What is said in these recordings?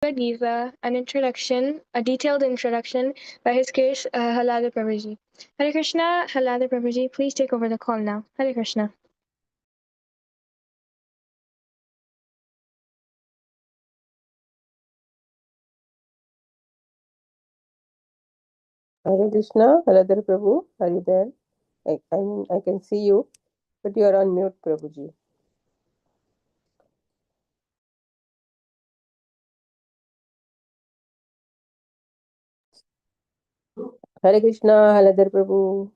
Gita, a detailed introduction by His Grace Halada Prabhuji. Hare Krishna, Halada Prabhuji, please take over the call now. Hare Krishna. Hare Krishna, Haladar Prabhu, are you there? I can see you, but you are on mute, Prabhuji. Hare Krishna, Haladar Prabhu.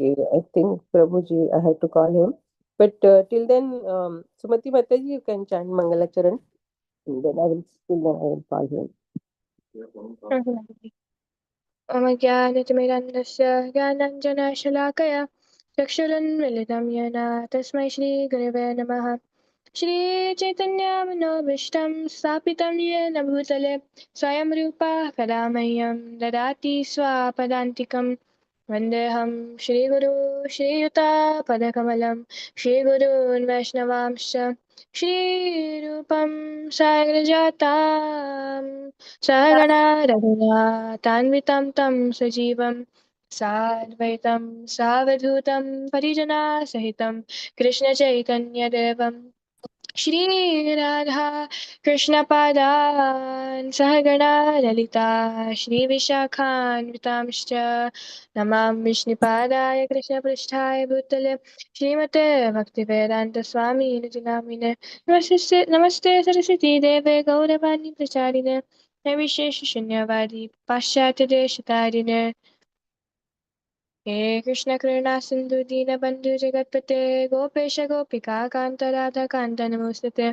Okay, I think Prabhuji, I had to call him. But till then, Sumati Mataji, you can chant Mangalacharan. And then I will call him. Om Jnanatimirandasya Jnananjanashalakaya Chakshurunmilitam Yana Tasmai Shri Gurave Namaha Shri Chaitanya Manobishtam Sapitam Yena Bhutale Swayam Rupa Kadamahyam Dadati Swapadantikam Vandeham Shri Guru Shri Yuta Padakamalam Shri Gurun Vaishnavamsha Shri Rupam Sagrajatam Sahagana Raghunath Tanvitam Tam Sajivam Sadvaitam Savadhutam Parijana Sahitam Krishna Chaitanya Devam Shri Radha Krishna Padan Sahagana Lalita Shri Vishakhan Vitamscha Namam Vishnu Padaya Krishna Prishthaya Bhutale Shrimate Bhaktivedanta Swami Nidinamine Namaste Saraswati Deve Gauravani Pracharine Navishesha Shunyavadi Paschatya Deshatarine हे कृष्ण करुणा सिंधु दीन बंधु जगतपते गोपेश गोपिका कांत राधा कांत नमोस्तुते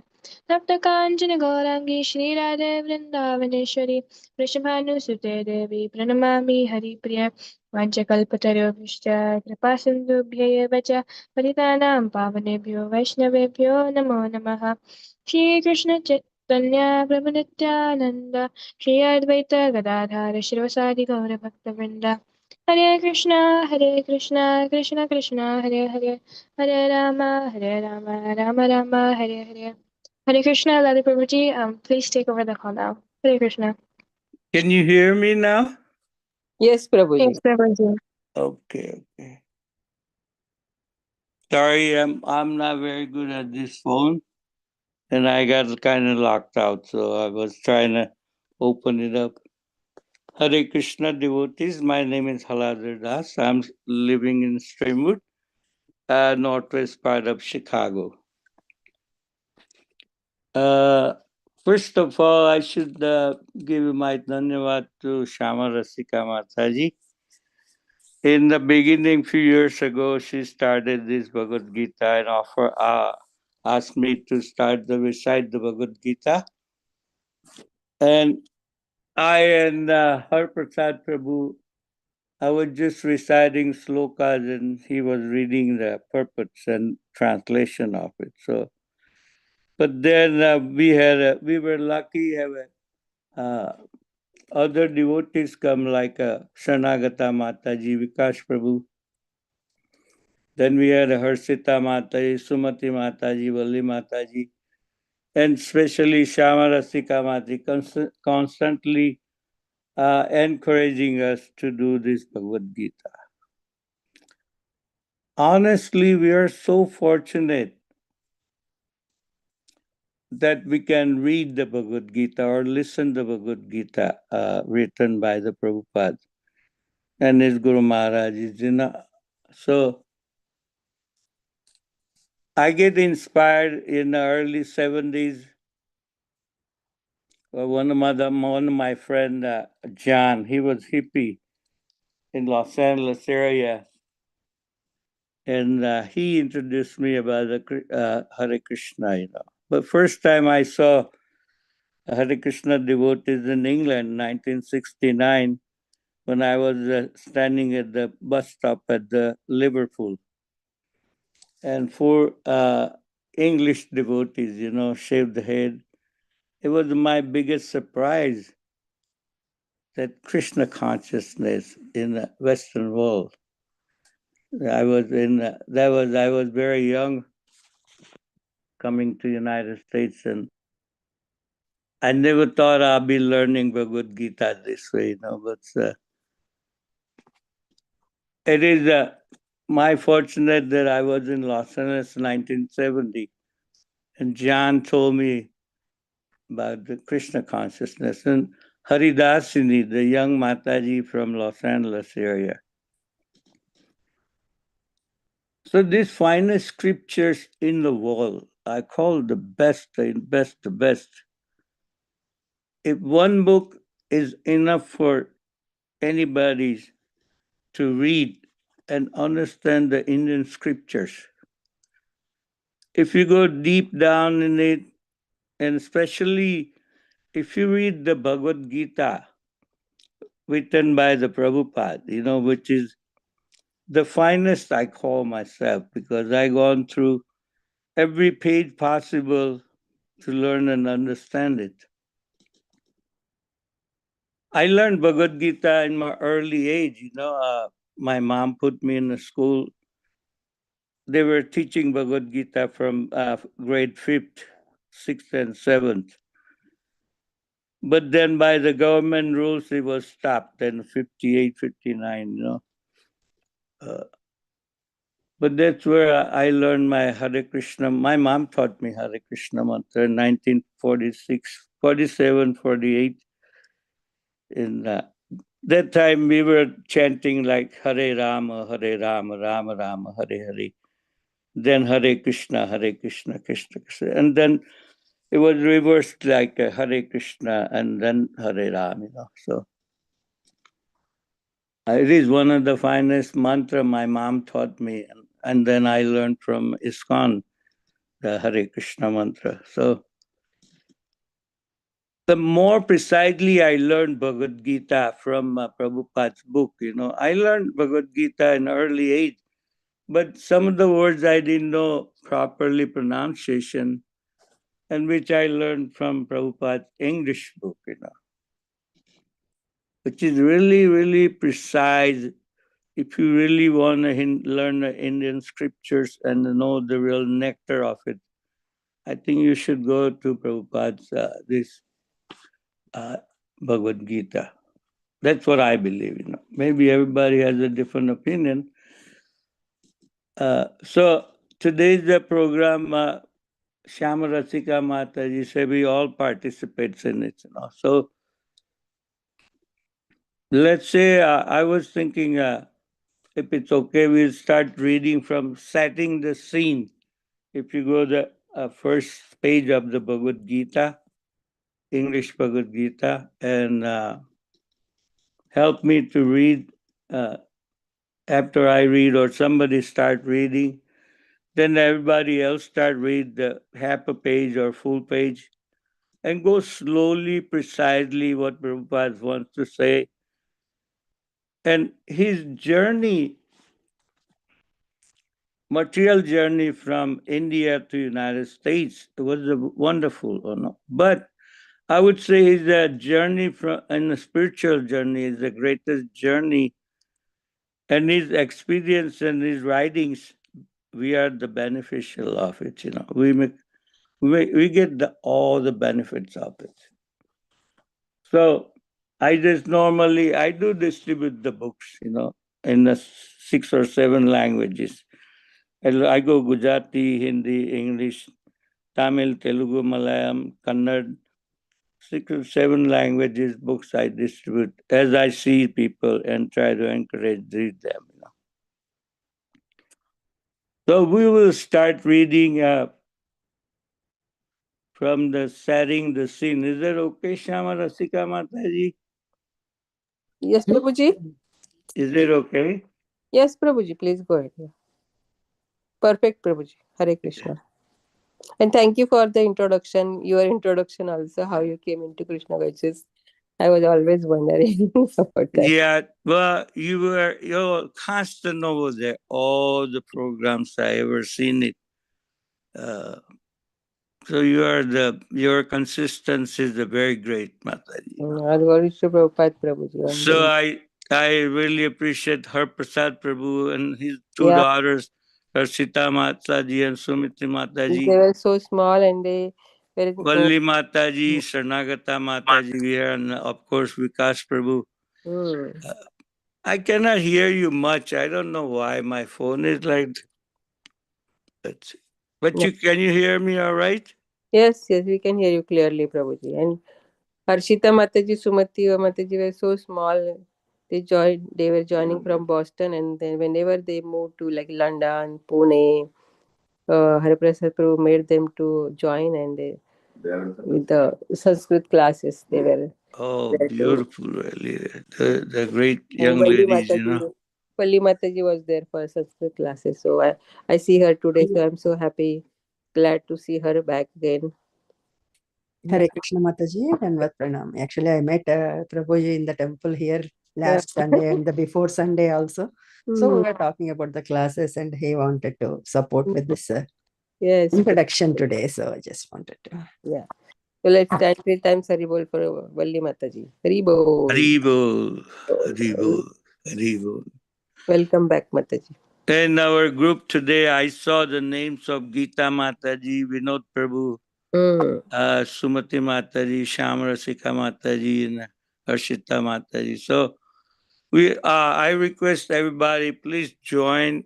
तप्त कांचन गौरांगी श्री राधे वृंदावनेश्वरी वृषभानुसुते देवी प्रणमामि हरिप्रिय वंशकल्पतरुभ्यश्च कृपा सिन्धुभ्य एव च पतितानां पावनेभ्यो वैष्णवेभ्यो नमो नमः श्रीकृष्ण चैतन्य प्रभु Nityanand Shri Advaita Gadadhar शिवसादि गौरभक्तवृन्द Hare Krishna, Krishna Krishna, Hare Hare, Hare Rama, Rama Rama, Hare Hare. Hare Krishna, Lali Prabhuji, please take over the call now. Hare Krishna. Can you hear me now? Yes, Prabhuji. Yes, Prabhuji. Okay. Sorry, I'm not very good at this phone, and I got kind of locked out, so I was trying to open it up. Hare Krishna devotees, my name is Haladar Das. I'm living in Streamwood, northwest part of Chicago. First of all, I should give my dhanyavad to Shama Rasika Mataji. In the beginning, few years ago, she started this Bhagavad Gita and asked me to recite the Bhagavad Gita. And I and Har Prasad Prabhu, I was just reciting slokas and he was reading the purports and translation of it. So, but then we were lucky have other devotees come like Shanagata Mataji, Vikash Prabhu. Then we had Harsita Mataji, Sumati Mataji, Valli Mataji, and especially Shama Rasika Mataji constantly encouraging us to do this Bhagavad Gita. Honestly, we are so fortunate that we can read the Bhagavad Gita or listen to the Bhagavad Gita written by the Prabhupada and his Guru Maharaj. So I get inspired in the early 70s. One of my friend, John, he was hippie in Los Angeles area. And he introduced me about the Hare Krishna, But first time I saw Hare Krishna devotees in England, 1969, when I was standing at the bus stop at the Liverpool. And four English devotees, shaved the head. It was my biggest surprise that Krishna consciousness in the Western world. I was very young coming to United States, and I never thought I'd be learning Bhagavad Gita this way, but it is my fortunate that I was in Los Angeles in 1970, and John told me about the Krishna consciousness, and Haridasini, the young Mataji from Los Angeles area. So these finest scriptures in the world, I call the best, the best. If one book is enough for anybody to read and understand the Indian scriptures, if you go deep down in it, and especially if you read the Bhagavad Gita written by the Prabhupada, which is the finest, I call myself, because I gone through every page possible to learn and understand it. I learned Bhagavad Gita in my early age. My mom put me in a school. They were teaching Bhagavad Gita from grade 5th, 6th, and 7th. But then by the government rules, it was stopped in 58, 59, But that's where I learned my Hare Krishna. My mom taught me Hare Krishna mantra in 1946, 47, 48. In that time, we were chanting like Hare Rama, Rama Rama, Hare Hare. Then Hare Krishna, Krishna Krishna. And then it was reversed like Hare Krishna and then Hare Ram, So it is one of the finest mantra my mom taught me. And then I learned from ISKCON, the Hare Krishna mantra. So the more precisely I learned Bhagavad Gita from Prabhupada's book, I learned Bhagavad Gita in early age, but some of the words I didn't know properly pronunciation, and which I learned from Prabhupada's English book, which is really, really precise. If you really want to learn the Indian scriptures and know the real nectar of it, I think you should go to Prabhupada's this Bhagavad Gita. That's what I believe. Maybe everybody has a different opinion. So today's the program. Shyama Rasika Mataji said we all participates in it. So let's say I was thinking, if it's okay, we'll start reading from setting the scene. If you go the first page of the Bhagavad Gita, English Bhagavad Gita, and help me to read after I read or somebody start reading, then everybody else start read the half a page or full page and go slowly, precisely what Prabhupada wants to say. And his journey, material journey from India to United States was wonderful, But I would say his journey and the spiritual journey is the greatest journey. And his experience and his writings, we are the beneficial of it, We get all the benefits of it. So I do distribute the books, in the 6 or 7 languages. I go Gujarati, Hindi, English, Tamil, Telugu, Malayalam, Kannada, 6 or 7 languages books I distribute as I see people and try to encourage read them. So we will start reading from the setting the scene. Is that okay, Shyama Rasika Mataji? Yes, Prabhuji. Is it okay? Yes, Prabhuji, please go ahead. Perfect, Prabhuji. Hare Krishna. And thank you for the introduction, your introduction also, how you came into Krishna consciousness. I was always wondering about that. Yeah, well, you're constant over there. All the programs I ever seen it. So your consistency is very great, Mataji. Prabhupada, Prabhuji. So I really appreciate her Prasad Prabhu and his two daughters, Harshita Mataji and Sumiti Mataji. They were so small and they were. Valli Mataji, Sarnagata Mataji, we are, and of course Vikas Prabhu. I cannot hear you much. I don't know why my phone is like. Let's see. But can you hear me all right? Yes, we can hear you clearly, Prabhuji. And Harshita Mataji, Sumati Mataji were so small. They were joining from Boston, and then whenever they moved to like London, Pune, Hariprasad Prabhu made them to join, and with the Sanskrit classes they were. Oh, beautiful, really. The great young ladies, Valli Mataji was there for Sanskrit classes. So I see her today, so I'm so happy, glad to see her back again. Hare Krishna Mataji, Danvat Pranam. Actually, I met Prabhuji in the temple here last Sunday and the before Sunday also. So we were talking about the classes and he wanted to support with this introduction today. So I just wanted to. Yeah. So let's stand 3 times Haribol for Valli Mataji. Haribol. Haribol. Haribol. Haribol. Welcome back, Mataji. In our group today, I saw the names of Geeta Mataji, Vinod Prabhu, Sumati Mataji, Shyamrasika Mataji, and Harshita Mataji. So I request everybody, please join.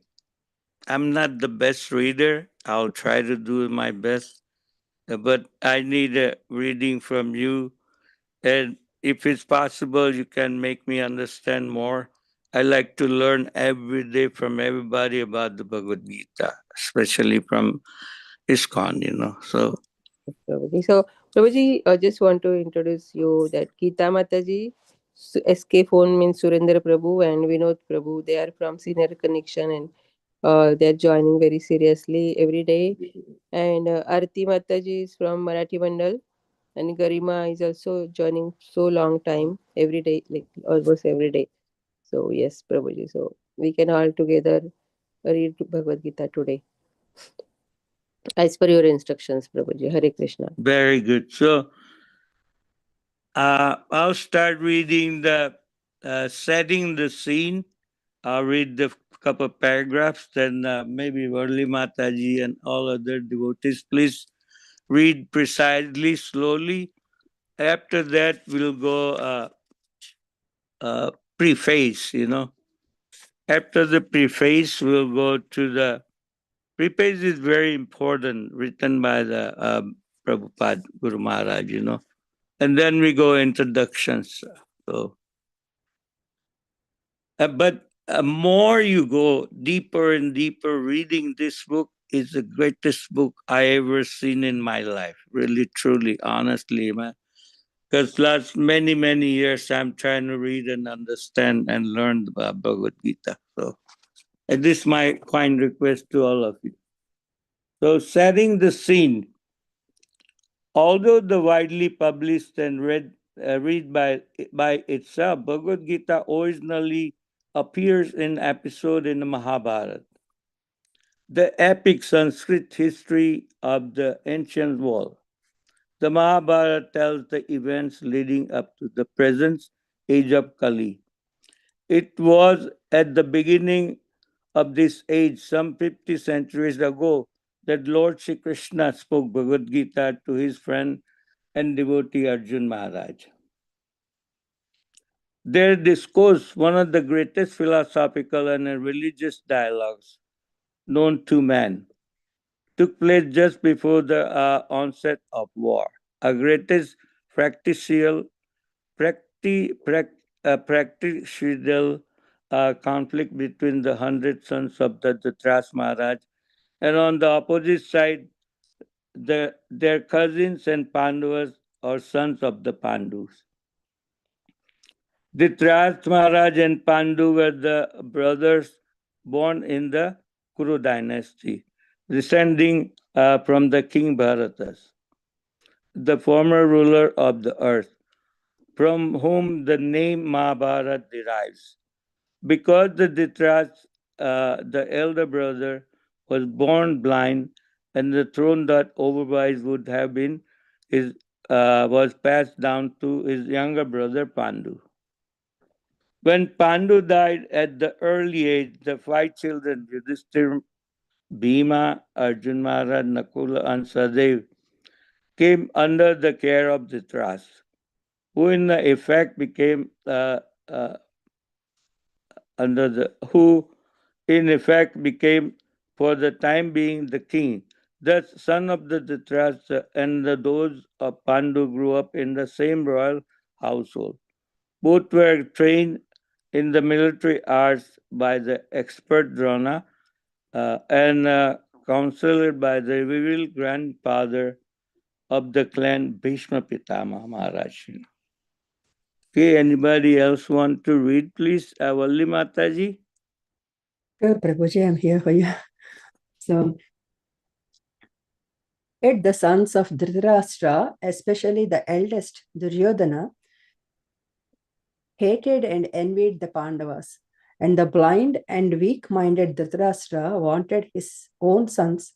I'm not the best reader. I'll try to do my best, but I need a reading from you. And if it's possible, you can make me understand more. I like to learn every day from everybody about the Bhagavad Gita, especially from ISKCON, So, Prabhuji, I just want to introduce you that Geeta Mataji, SK phone means Surendra Prabhu and Vinod Prabhu. They are from Senior Connection and they are joining very seriously every day. And Arti Mataji is from Marathi Mandal. And Garima is also joining so long time, every day, like almost every day. So yes, Prabhuji. So we can all together read Bhagavad Gita today. As per your instructions, Prabhuji. Hare Krishna. Very good. So I'll start reading the setting the scene. I'll read the couple paragraphs, then maybe Varli Mataji and all other devotees, please read precisely, slowly. After that, we'll go preface, After the preface, we'll go to the preface is very important, written by the Prabhupada Guru Maharaj, And then we go introductions. So, but more you go deeper and deeper, reading this book is the greatest book I ever seen in my life. Really, truly, honestly, man. Because last many, many years, I'm trying to read and understand and learn about Bhagavad Gita. So, and this is my kind request to all of you. So, setting the scene. Although the widely published and read by itself, Bhagavad Gita originally appears in episode in the Mahabharata, the epic Sanskrit history of the ancient world. The Mahabharata tells the events leading up to the present age of Kali. It was at the beginning of this age, some 50 centuries ago, that Lord Shri Krishna spoke Bhagavad Gita to his friend and devotee Arjun Maharaj. Their discourse, one of the greatest philosophical and religious dialogues known to man, took place just before the onset of war. A greatest practical conflict between the 100 sons of the Dhritarashtra Maharaj, and on the opposite side, their cousins and Pandavas or sons of the Pandus. Dhritarashtra Maharaj and Pandu were the brothers born in the Kuru dynasty, descending from the king Bharatas, the former ruler of the earth, from whom the name Mahabharata derives. Because the Dhritarashtra, the elder brother, was born blind, and the throne that otherwise would have been his was passed down to his younger brother Pandu. When Pandu died at the early age, the 5 children, Yudhishthira, Bhima, Arjun Maharaj, Nakula, and Sadev, came under the care of Dhritarashtra, who in effect became for the time being the king. Thus, son of the Dhritarashtra and those of Pandu grew up in the same royal household. Both were trained in the military arts by the expert Drona and counseled by the revered grandfather of the clan Bhishma Pitama Maharaj. Okay, anybody else want to read, please? Valli Mataji. Sure, Prabhuji, I'm here for you. So, yet the sons of Dhritarashtra, especially the eldest Duryodhana, hated and envied the Pandavas, and the blind and weak-minded Dhritarashtra wanted his own sons,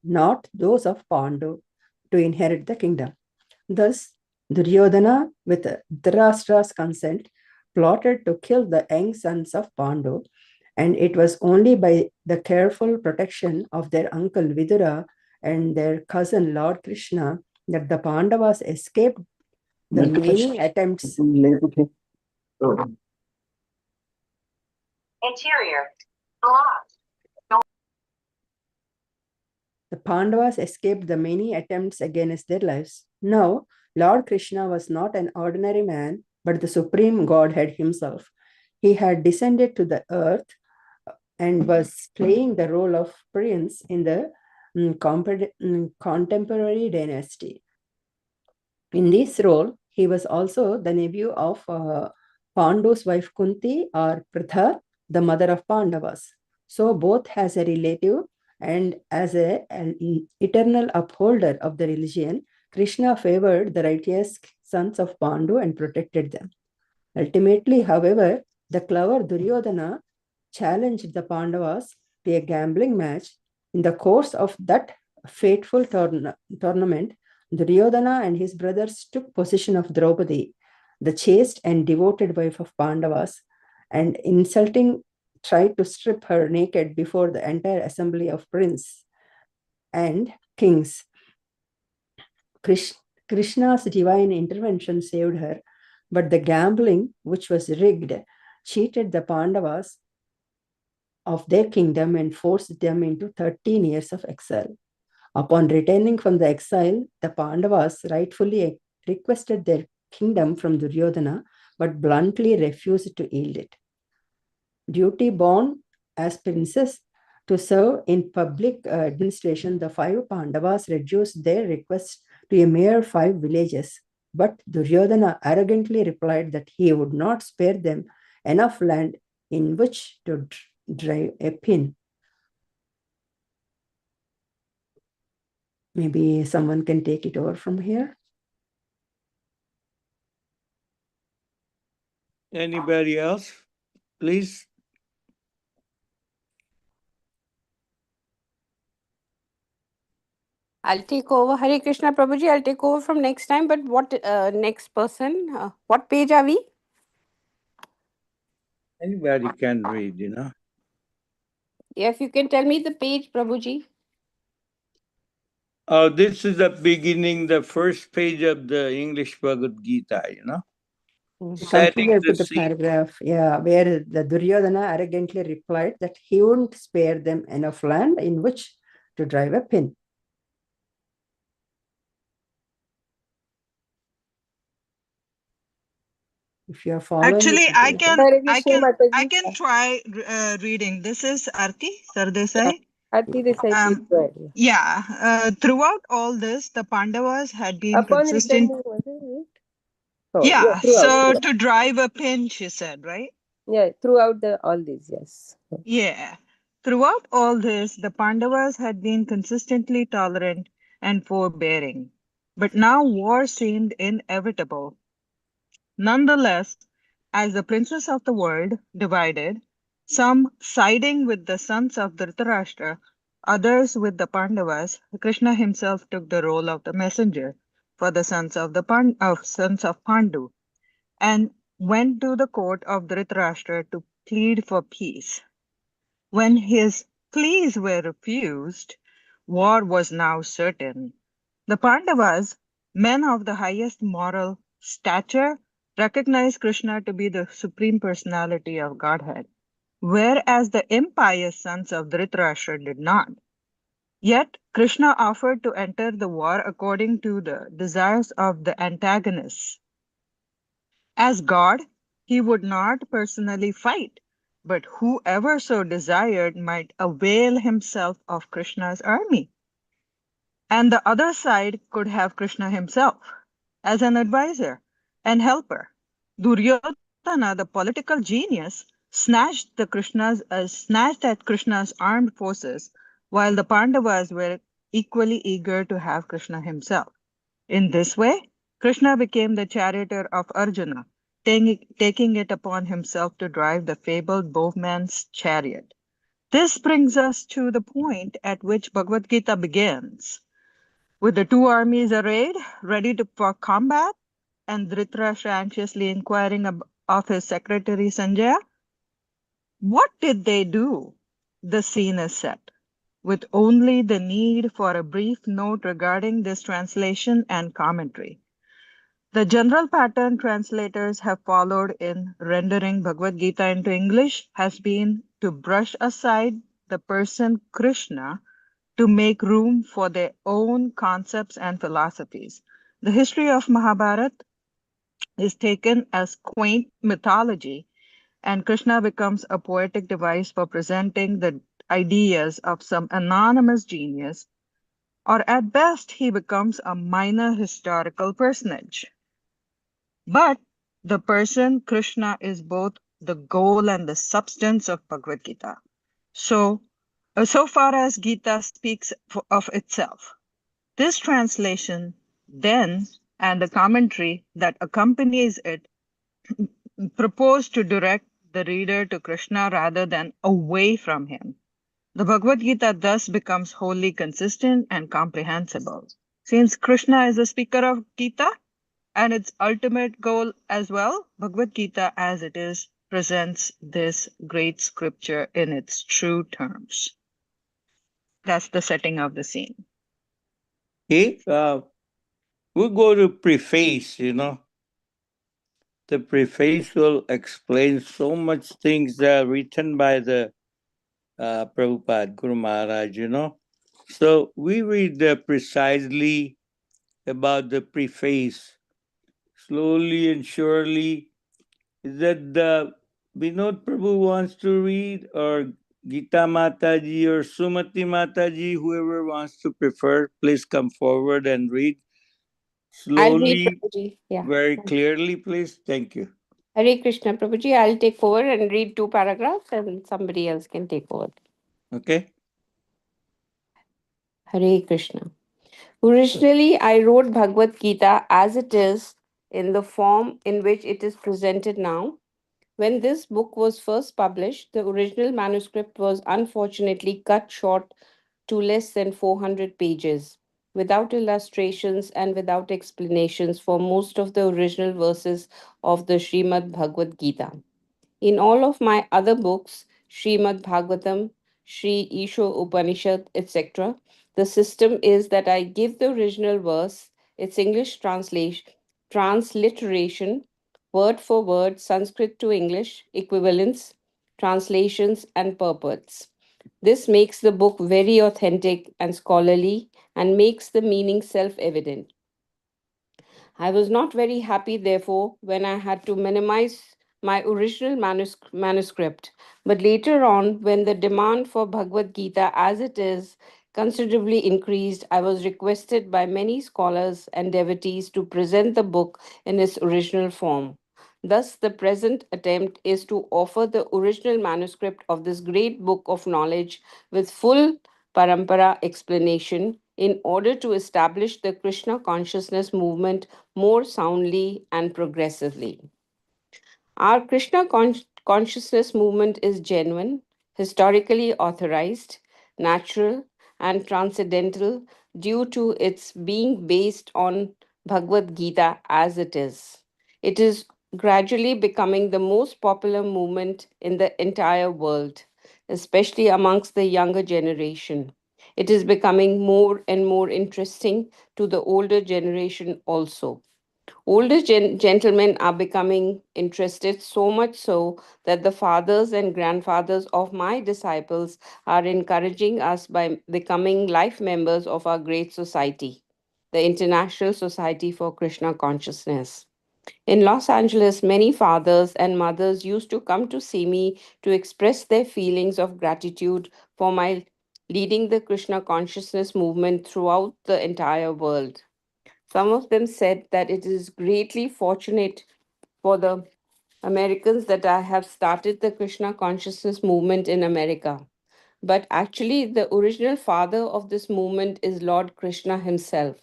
not those of Pandu, to inherit the kingdom. Thus, Duryodhana, with Dhritarashtra's consent, plotted to kill the young sons of Pandu, and it was only by the careful protection of their uncle Vidura and their cousin Lord Krishna that the Pandavas escaped the many attempts. Interior. The Pandavas escaped the many attempts against their lives. Now, Lord Krishna was not an ordinary man, but the supreme Godhead himself. He had descended to the earth and was playing the role of prince in the contemporary dynasty. In this role, he was also the nephew of Pandu's wife Kunti or Pritha, the mother of Pandavas. So both as a relative and as an eternal upholder of the religion, Krishna favored the righteous sons of Pandu and protected them. Ultimately, however, the clever Duryodhana challenged the Pandavas to a gambling match. In the course of that fateful tournament, Duryodhana and his brothers took possession of Draupadi, the chaste and devoted wife of Pandavas, and insulting tried to strip her naked before the entire assembly of princes and kings. Krishna's divine intervention saved her, but the gambling, which was rigged, cheated the Pandavas of their kingdom and forced them into 13 years of exile. Upon returning from the exile, the Pandavas rightfully requested their kingdom from Duryodhana, but bluntly refused to yield it. Duty born as princes to serve in public administration, the 5 Pandavas reduced their request to a mere 5 villages. But Duryodhana arrogantly replied that he would not spare them enough land in which to drive a pin. Maybe someone can take it over from here. Anybody else, please? I'll take over. Hare Krishna, Prabhuji. I'll take over from next time. But what next person? What page are we? Anybody can read, you know. If you can tell me the page, Prabhuji. Oh, this is the beginning, the first page of the English Bhagavad Gita, you know. Continue with the paragraph, where the Duryodhana arrogantly replied that he wouldn't spare them enough land in which to drive a pin. If you are following, actually, I can Mataji. try reading. This is Arti Sardesai. Arti Desai, please go ahead. Yeah, throughout all this, the Pandavas had been Upon consistent. returning, was it? Oh, Yeah, throughout. so to drive a pin, she said, right? Yeah, throughout all these, yes. Yeah. Throughout all this, the Pandavas had been consistently tolerant and forbearing. But now war seemed inevitable. Nonetheless, as the princes of the world divided, some siding with the sons of Dhritarashtra, others with the Pandavas, Krishna himself took the role of the messenger for the sons of Pandu, and went to the court of Dhritarashtra to plead for peace. When his pleas were refused, war was now certain. The Pandavas, men of the highest moral stature, recognized Krishna to be the supreme personality of Godhead, whereas the impious sons of Dhritarashtra did not. Yet Krishna offered to enter the war according to the desires of the antagonists. As God, he would not personally fight, but whoever so desired might avail himself of Krishna's army. And the other side could have Krishna himself as an advisor and helper. Duryodhana, the political genius, snatched at Krishna's armed forces, while the Pandavas were equally eager to have Krishna himself. In this way, Krishna became the charioteer of Arjuna, taking it upon himself to drive the fabled bowman's chariot. This brings us to the point at which Bhagavad Gita begins. With the two armies arrayed, for combat, and Dhritarashtra anxiously inquiring of his secretary Sanjaya, what did they do? The scene is set, with only the need for a brief note regarding this translation and commentary. The general pattern translators have followed in rendering Bhagavad Gita into English has been to brush aside the person Krishna to make room for their own concepts and philosophies. The history of Mahabharata is taken as quaint mythology, and Krishna becomes a poetic device for presenting the ideas of some anonymous genius, or at best, he becomes a minor historical personage. But the person Krishna is both the goal and the substance of Bhagavad Gita. So far as Gita speaks of itself, this translation then and the commentary that accompanies it propose to direct the reader to Krishna rather than away from him. The Bhagavad Gita thus becomes wholly consistent and comprehensible. Since Krishna is the speaker of Gita and its ultimate goal as well, Bhagavad Gita as it is presents this great scripture in its true terms. That's the setting of the scene. Okay, we'll go to preface, The preface will explain so much things that are written by the Prabhupada, Guru Maharaj, So we read precisely about the preface, slowly and surely. Is that the Vinod Prabhu wants to read, or Gita Mataji or Sumati Mataji, whoever wants to prefer, please come forward and read I'll read, slowly, Prabhuji. Yeah. very clearly, please. Thank you. Hare Krishna, Prabhuji. I'll take over and read 2 paragraphs and somebody else can take over. Okay. Hare Krishna. Originally, I wrote Bhagavad Gita as it is in the form in which it is presented now. When this book was first published, the original manuscript was unfortunately cut short to less than 400 pages, without illustrations and without explanations for most of the original verses of the Srimad Bhagavad Gita. In all of my other books, Srimad Bhagvatam, Sri Isho Upanishad, etc., the system is that I give the original verse, its English transliteration, word for word, Sanskrit to English, equivalents, translations, and purports. This makes the book very authentic and scholarly and makes the meaning self evident. I was not very happy, therefore, when I had to minimize my original manuscript. But later on, when the demand for Bhagavad Gita as it is considerably increased, I was requested by many scholars and devotees to present the book in its original form. Thus, the present attempt is to offer the original manuscript of this great book of knowledge with full parampara explanation in order to establish the Krishna consciousness movement more soundly and progressively. Our Krishna consciousness movement is genuine, historically authorized, natural, and transcendental due to its being based on Bhagavad Gita as it is. It is gradually becoming the most popular movement in the entire world, especially amongst the younger generation. It is becoming more and more interesting to the older generation also. Older gentlemen are becoming interested, so much so that the fathers and grandfathers of my disciples are encouraging us by becoming life members of our great society, the International Society for Krishna Consciousness. In Los Angeles, many fathers and mothers used to come to see me to express their feelings of gratitude for my leading the Krishna consciousness movement throughout the entire world. Some of them said that it is greatly fortunate for the Americans that I have started the Krishna consciousness movement in America. But actually, the original father of this movement is Lord Krishna himself,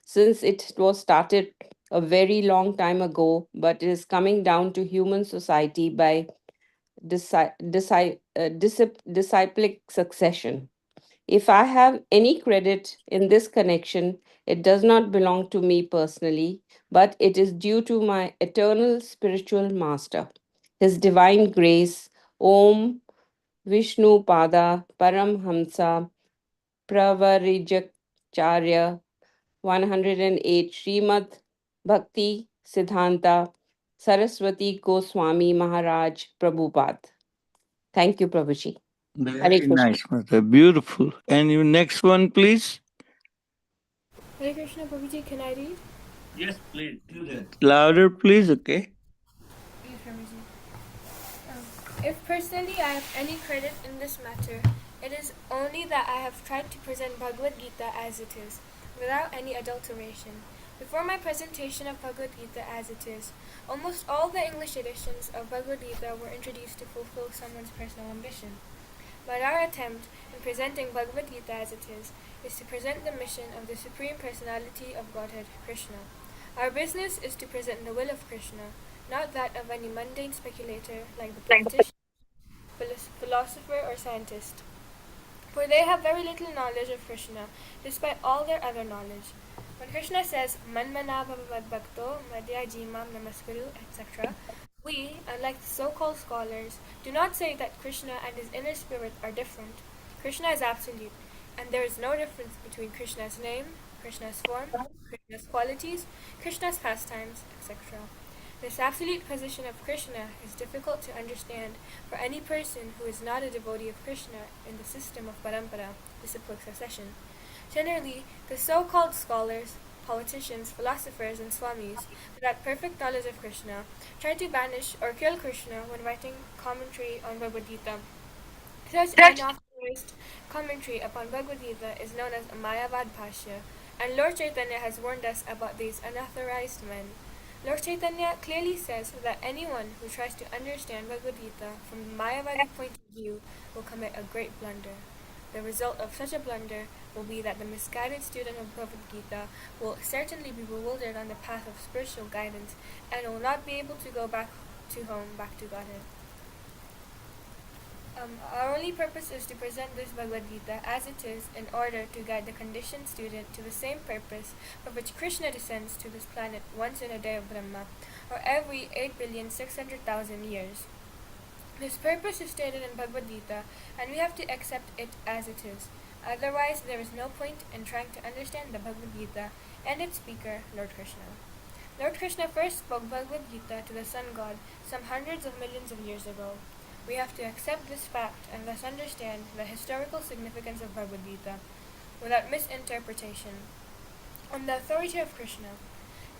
since it was started a very long time ago, but it is coming down to human society by disciplic succession. If I have any credit in this connection, it does not belong to me personally, but it is due to my eternal spiritual master, His divine grace, Om Vishnu Pada Paramhamsa Pravarijakcharya 108 Srimad Bhakti Siddhanta Saraswati Goswami Maharaj Prabhupada. Thank you, Prabhuji. Hare Very Krishna. nice, Mata. Beautiful. And your next one, please. Hare Krishna, Prabhuji, can I read? Yes, please do that. Louder, please. Okay. Yes, Prabhuji. If personally I have any credit in this matter, it is only that I have tried to present Bhagavad Gita as it is, without any adulteration. Before my presentation of Bhagavad Gita as it is, almost all the English editions of Bhagavad Gita were introduced to fulfill someone's personal ambition. But our attempt in presenting Bhagavad Gita as it is to present the mission of the Supreme Personality of Godhead, Krishna. Our business is to present the will of Krishna, not that of any mundane speculator like the politician, philosopher, or scientist. For they have very little knowledge of Krishna, despite all their other knowledge. When Krishna says, Manmana bhavad bhakto, madhya jimam namaskuru, etc., we, unlike the so-called scholars, do not say that Krishna and his inner spirit are different. Krishna is absolute, and there is no difference between Krishna's name, Krishna's form, Krishna's qualities, Krishna's pastimes, etc. This absolute position of Krishna is difficult to understand for any person who is not a devotee of Krishna in the system of parampara, disciplic succession. Generally, the so-called scholars, politicians, philosophers, and swamis, without perfect knowledge of Krishna, try to banish or kill Krishna when writing commentary on Bhagavad Gita. Such unauthorized commentary upon Bhagavad Gita is known as a Mayavad Bhashya, and Lord Chaitanya has warned us about these unauthorized men. Lord Chaitanya clearly says that anyone who tries to understand Bhagavad Gita from the Mayavadi point of view will commit a great blunder. The result of such a blunder will be that the misguided student of Bhagavad Gita will certainly be bewildered on the path of spiritual guidance and will not be able to go back to home, back to Godhead. Our only purpose is to present this Bhagavad Gita as it is in order to guide the conditioned student to the same purpose for which Krishna descends to this planet once in a day of Brahma, or every 8,600,000 years. This purpose is stated in Bhagavad Gita, and we have to accept it as it is. Otherwise, there is no point in trying to understand the Bhagavad Gita and its speaker, Lord Krishna. Lord Krishna first spoke Bhagavad Gita to the sun god some hundreds of millions of years ago. We have to accept this fact and thus understand the historical significance of Bhagavad Gita without misinterpretation. On the authority of Krishna,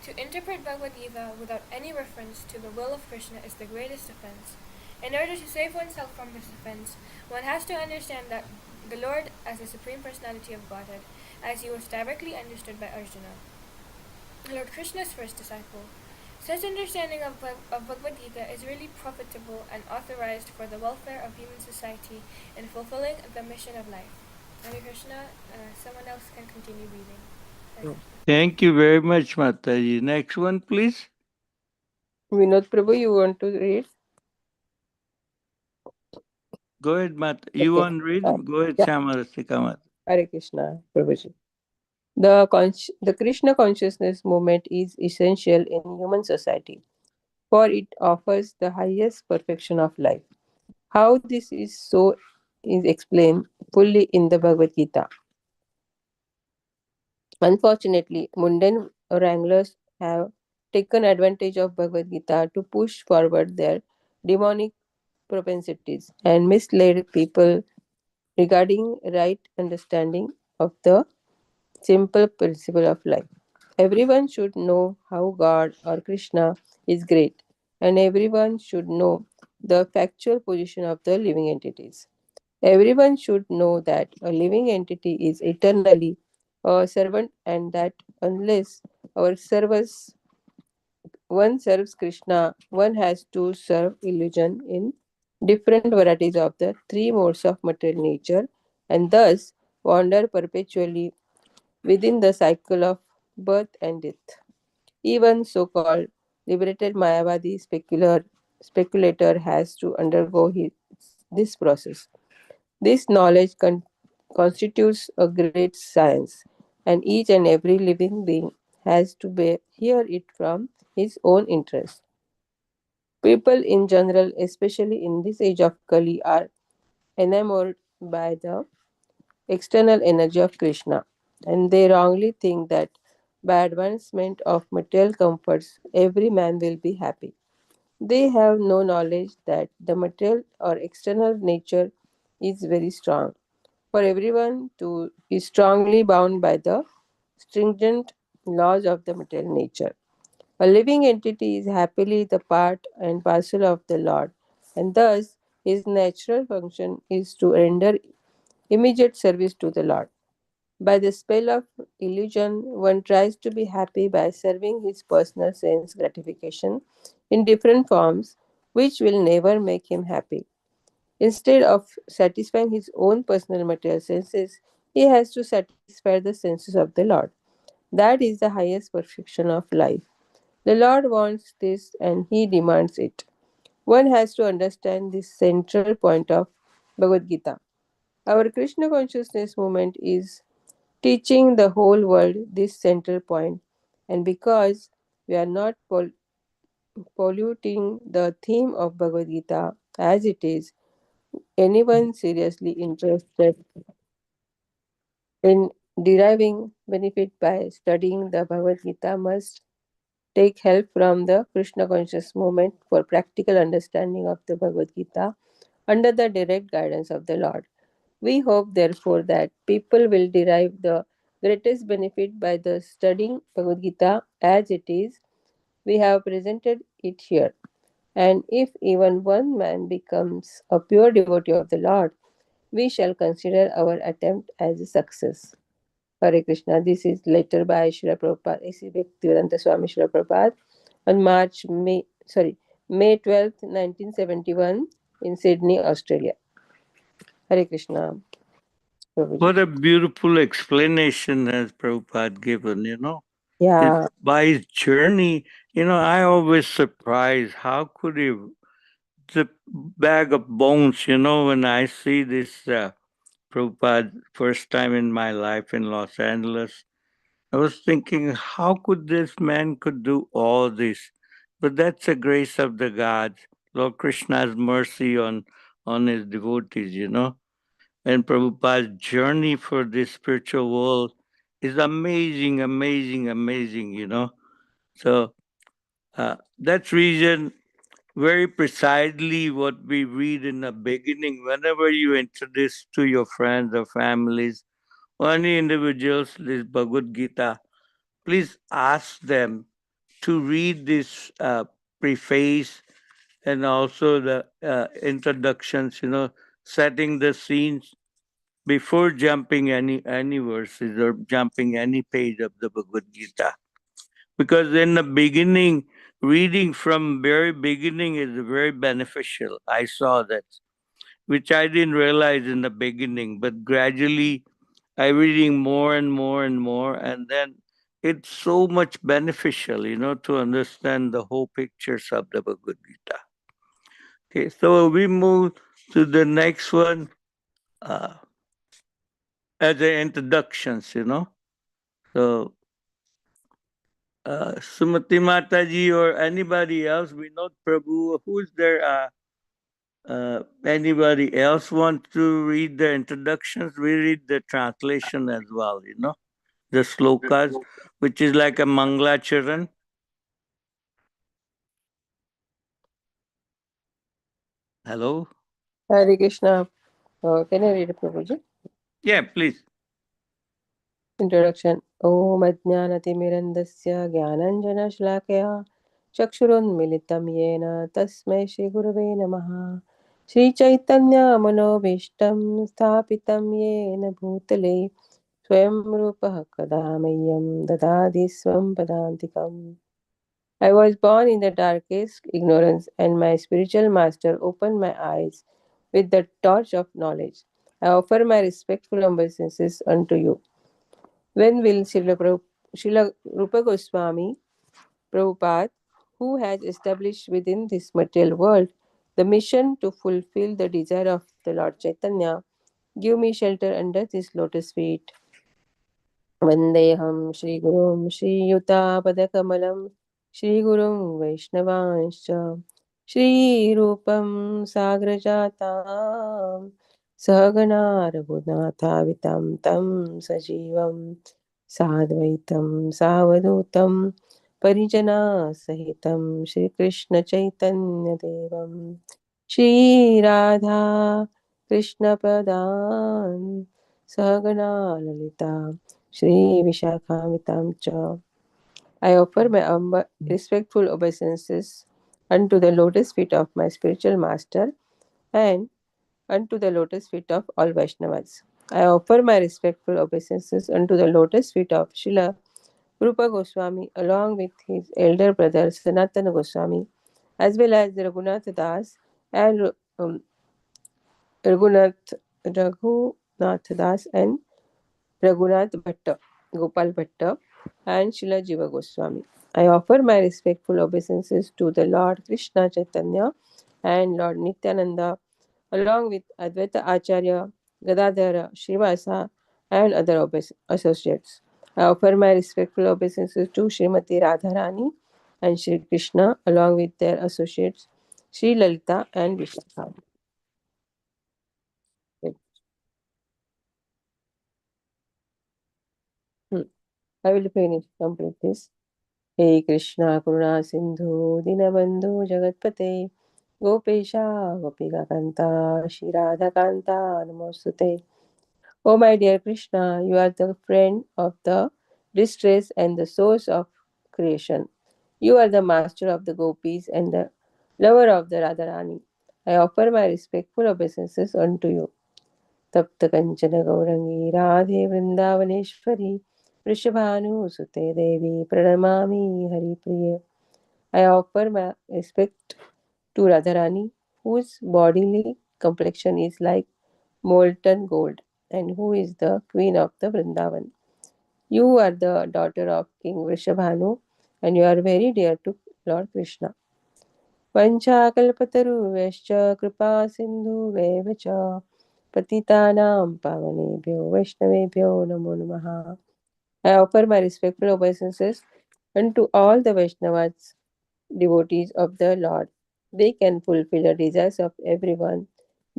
to interpret Bhagavad Gita without any reference to the will of Krishna is the greatest offense. In order to save oneself from this offense, one has to understand that the Lord as the Supreme Personality of Godhead, as he was directly understood by Arjuna, Lord Krishna's first disciple. Such understanding of Bhagavad Gita is really profitable and authorized for the welfare of human society in fulfilling the mission of life. Hare Krishna, someone else can continue reading. Thank you very much, Mataji. Next one, please. Vinod Prabhu, you want to read? Go ahead, Mata. You want to read? Go ahead, Yeah. Shamarasika Mata. Hare Krishna, Prabhuji. The Krishna consciousness movement is essential in human society. for it offers the highest perfection of life. How this is so is explained fully in the Bhagavad Gita. Unfortunately, mundane wranglers have taken advantage of Bhagavad Gita to push forward their demonic propensities and misled people regarding right understanding of the simple principle of life. Everyone should know how God or Krishna is great, and everyone should know the factual position of the living entities. Everyone should know that a living entity is eternally a servant, and that unless our service one serves Krishna, one has to serve illusion in different varieties of the three modes of material nature, and thus wander perpetually within the cycle of birth and death. Even so called liberated Mayavadi speculator has to undergo this process. This knowledge constitutes a great science, and each and every living being has to hear it from his own interest. People in general, especially in this age of Kali, are enamored by the external energy of Krishna, and they wrongly think that by advancement of material comforts, every man will be happy. They have no knowledge that the material or external nature is very strong. For everyone to is strongly bound by the stringent laws of the material nature. A living entity is happily the part and parcel of the Lord, and thus his natural function is to render immediate service to the Lord. By the spell of illusion, one tries to be happy by serving his personal sense gratification in different forms, which will never make him happy. Instead of satisfying his own personal material senses, he has to satisfy the senses of the Lord. That is the highest perfection of life. The Lord wants this and he demands it. One has to understand this central point of Bhagavad Gita. Our Krishna consciousness movement is teaching the whole world this central point, and because we are not polluting the theme of Bhagavad Gita as it is, anyone seriously interested in deriving benefit by studying the Bhagavad Gita must take help from the Krishna conscious movement for practical understanding of the Bhagavad Gita under the direct guidance of the Lord. We hope, therefore, that people will derive the greatest benefit by the studying Bhagavad Gita as it is. We have presented it here. And if even one man becomes a pure devotee of the Lord, we shall consider our attempt as a success. Hare Krishna. This is letter by Srila Prabhupada, A.C. Bhaktivedanta Swami Srila Prabhupada on May 12th, 1971 in Sydney, Australia. Hare Krishna. Prabhuji. What a beautiful explanation has Prabhupada given. Yeah. By his journey, I always surprised how could he, the bag of bones, when I see this Prabhupada first time in my life in Los Angeles, I was thinking, how could this man could do all this? But that's the grace of the gods, Lord Krishna's mercy on his devotees. And Prabhupada's journey for this spiritual world is amazing, amazing, amazing. So that's reason very precisely what we read in the beginning. Whenever you introduce to your friends or families or any individuals this Bhagavad Gita, please ask them to read this preface and also the introductions, setting the scenes before jumping any verses or jumping any page of the Bhagavad Gita. Because in the beginning, reading from very beginning is very beneficial. I saw that, which I didn't realize in the beginning, but gradually I reading more and more and more, and then it's so much beneficial, to understand the whole pictures of the Bhagavad Gita. Okay, so we move to the next one as the introductions. So Sumati Mataji or anybody else, Vinod Prabhu, who's there? Anybody else want to read the introductions? We read the translation as well, the slokas, which is like a Manglacharan. Hello? Hare Krishna. Can I read it, Prabhuji? Yeah, please. Introduction. Om Ajnanatimirandasya Jnananjana Chakshurunmilitam Yena Tasmai Shri Gurave Namaha Shri Chaitanya Manobishtam Sthapitam Yena Bhutale Swayam Rupa Kadamayam Dadadi Swam Padantikam. I was born in the darkest ignorance, and my spiritual master opened my eyes with the torch of knowledge. I offer my respectful obeisances unto you. When will Srila Rupa Goswami Prabhupada, who has established within this material world the mission to fulfill the desire of the Lord Chaitanya, give me shelter under this lotus feet? Vandeham Shri Gurum Shri Yuta Padakamalam Shri Gurum Vaishnavanscha Shri Rupam Sagrajatam Sahagana Raghunatha Vitam Tam Sajivam Sadvaitam Savadutam Parijana Sahitam Shri Krishna Chaitanya Devam Shri Radha Krishna Padan Sahagana Lalita Shri Vishakamitam Cha. I offer my respectful obeisances unto the lotus feet of my spiritual master and unto the lotus feet of all Vaishnavas. I offer my respectful obeisances unto the lotus feet of Srila Rupa Goswami along with his elder brother Sanatana Goswami, as well as Raghunath Das and Raghunath Das and Raghunath Bhatta, Gopal Bhatta, and Srila Jiva Goswami. I offer my respectful obeisances to the Lord Krishna Chaitanya and Lord Nityananda, along with Advaita Acharya, Gadadhara, Srivasa, and other associates. I offer my respectful obeisances to Srimati Radharani and Sri Krishna, along with their associates, Sri Lalita and Vishakha. I will finish, complete this. हे कृष्णा करुणा सिंधु दीनबंधु जगतपते गोपेशा गोपिकांता श्री राधाकांता नमोस्तुते. O my dear Krishna, you are the friend of the distress and the source of creation. You are the master of the gopis and the lover of the Radharani. I offer my respectful obeisances unto you. तप्त कंचन गौरंगी राधे वृंदावनेश्वरी वृषभानुसुते देवी प्रणमामि हरिप्रिये. I offer my respect to Radharani, whose bodily complexion is like molten gold and who is the queen of the Vrindavan. You are the daughter of King Vrishabhanu and you are very dear to Lord Krishna. वंशाकल्पतरुश्च कृपा सिन्धुवेव च पतितानां पावनेभ्यो वैष्णवेभ्यो नमो नमः. I offer my respectful obeisances unto all the Vaishnavas, devotees of the Lord. They can fulfill the desires of everyone,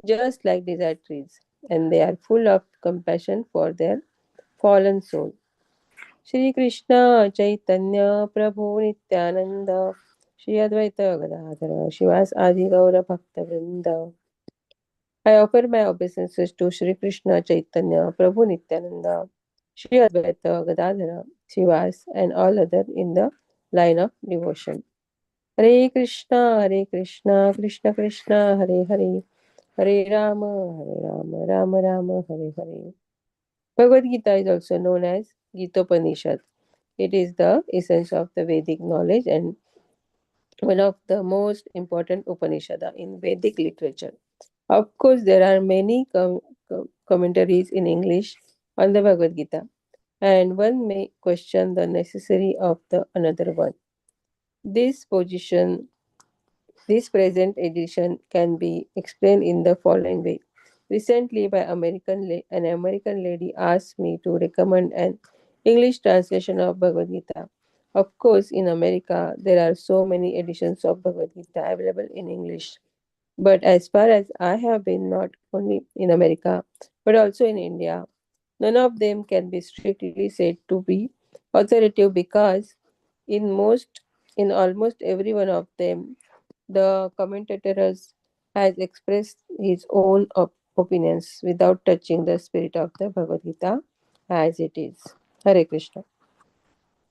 just like desert trees, and they are full of compassion for their fallen soul. Shri Krishna Chaitanya Prabhu Nityananda Shri Advaita Gadadhara Shivas Adi Gaura Bhakta Vrinda. I offer my obeisances to Shri Krishna Chaitanya Prabhu Nityananda Shri Advaita Gadadhara Shivas and all other in the line of devotion. Hare Krishna, Krishna Krishna, Hare Hare, Hare Rama, Rama Rama, Hare Hare. Bhagavad Gita is also known as Gitopanishad. It is the essence of the Vedic knowledge and one of the most important Upanishads in Vedic literature. Of course, there are many commentaries in English on the Bhagavad Gita, and one may question the necessity of the another one. This present edition can be explained in the following way. Recently, an American lady asked me to recommend an English translation of Bhagavad Gita. Of course, in America, there are so many editions of Bhagavad Gita available in English. But as far as I have been, not only in America, but also in India, none of them can be strictly said to be authoritative because in most, in almost every one of them, the commentators has expressed his own opinions without touching the spirit of the Bhagavad Gita as it is. Hare Krishna.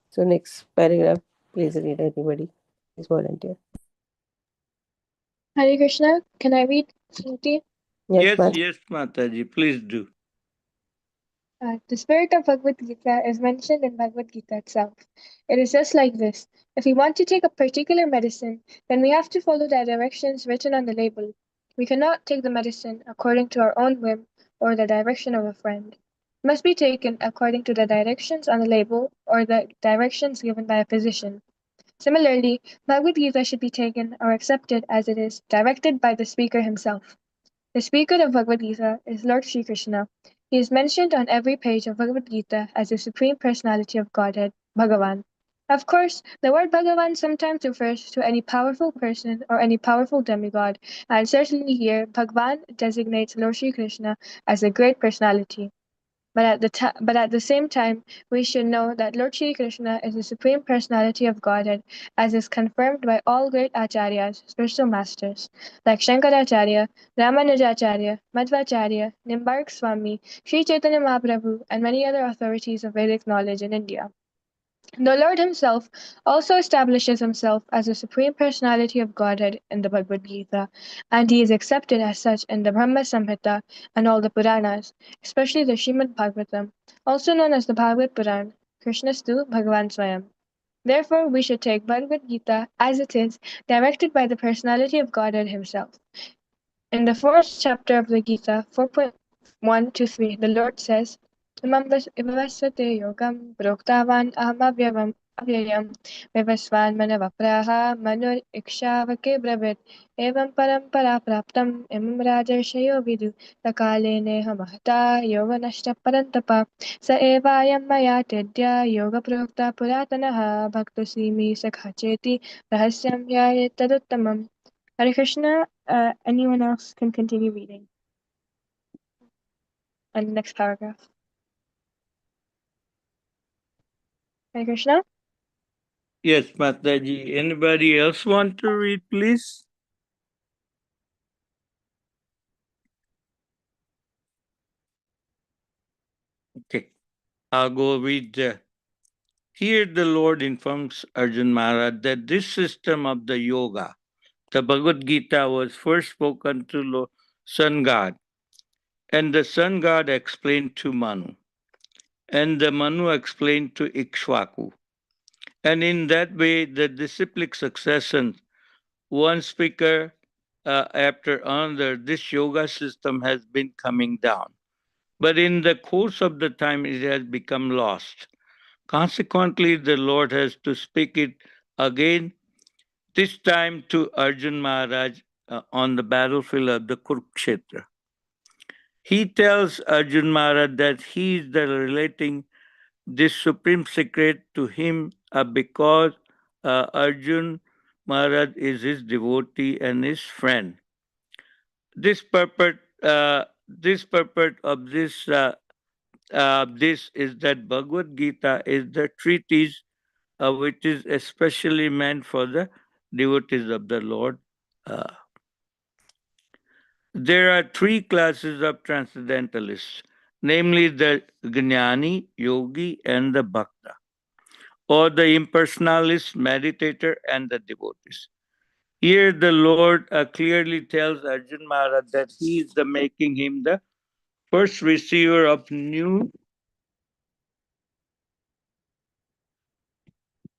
So next paragraph, please read everybody. Please volunteer. Hare Krishna, can I read, Shruti? Yes, ma'am. yes, Mataji, please do. The spirit of Bhagavad Gita is mentioned in Bhagavad Gita itself. It is just like this. If we want to take a particular medicine, then we have to follow the directions written on the label. We cannot take the medicine according to our own whim or the direction of a friend. It must be taken according to the directions on the label or the directions given by a physician. Similarly, Bhagavad Gita should be taken or accepted as it is, directed by the speaker himself. The speaker of Bhagavad Gita is Lord Sri Krishna. He is mentioned on every page of Bhagavad Gita as the Supreme Personality of Godhead, Bhagavan. Of course, the word Bhagavan sometimes refers to any powerful person or any powerful demigod, and certainly here Bhagavan designates Lord Sri Krishna as a great personality. But at the same time, we should know that Lord Shri Krishna is the Supreme Personality of Godhead, as is confirmed by all great acharyas, spiritual masters, like Shankaracharya, Ramanujacharya, Madhvacharya, Nimbark Swami, Sri Chaitanya Mahaprabhu, and many other authorities of Vedic knowledge in India. The Lord himself also establishes himself as the Supreme Personality of Godhead in the Bhagavad Gita, and he is accepted as such in the Brahma Samhita and all the Puranas, especially the Srimad Bhagvatam, also known as the Bhagavad Puran, Krishnastu Bhagavan Swayam. Therefore, we should take Bhagavad Gita as it is, directed by the personality of Godhead himself. In the fourth chapter of the Gita, 4.1 to 3, the Lord says, Imamvasvate yogam proktavan avyayam vivasvan manavapraha manur ikshavake brabit evam parampara praptam imam rajarshayo vidu takalene hamahata yoganashta parantapa sa evayam maya tedya yoga prokta puratanaha bhaktasimi sakhacheti rahasyam yayet taduttamam. Hare Krishna, anyone else can continue reading. And the next paragraph. Hare Krishna. Yes, Mataji. Anybody else want to read, please? Okay, I'll go read. Here the Lord informs Arjun Maharaj that this system of the yoga, the Bhagavad Gita, was first spoken to Sun God, and the Sun God explained to Manu, and the Manu explained to Ikshvaku. And in that way, the disciplic succession, one speaker after another, this yoga system has been coming down. But in the course of the time, it has become lost. Consequently, the Lord has to speak it again, this time to Arjun Maharaj on the battlefield of the Kurukshetra. He tells Arjun Maharaj that he is the relating this supreme secret to him because Arjun Maharaj is his devotee and his friend. This purport, of this is that Bhagavad Gita is the treatise which is especially meant for the devotees of the Lord. There are three classes of transcendentalists, namely the Jnani, Yogi, and the Bhakta, or the impersonalist, meditator, and the devotees. Here the Lord clearly tells Arjun Maharaj that he is the making him the first receiver of new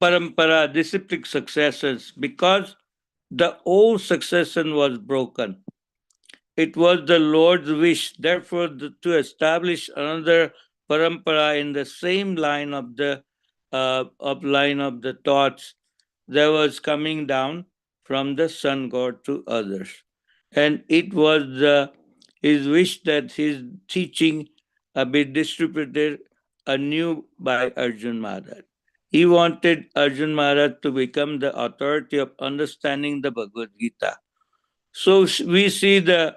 parampara, disciplic successors, because the old succession was broken. It was the Lord's wish, therefore, to establish another parampara in the same line of the thoughts that was coming down from the sun god to others, and it was his wish that his teaching be distributed anew by Arjun Maharaj. He wanted Arjun Maharaj to become the authority of understanding the Bhagavad Gita. So we see the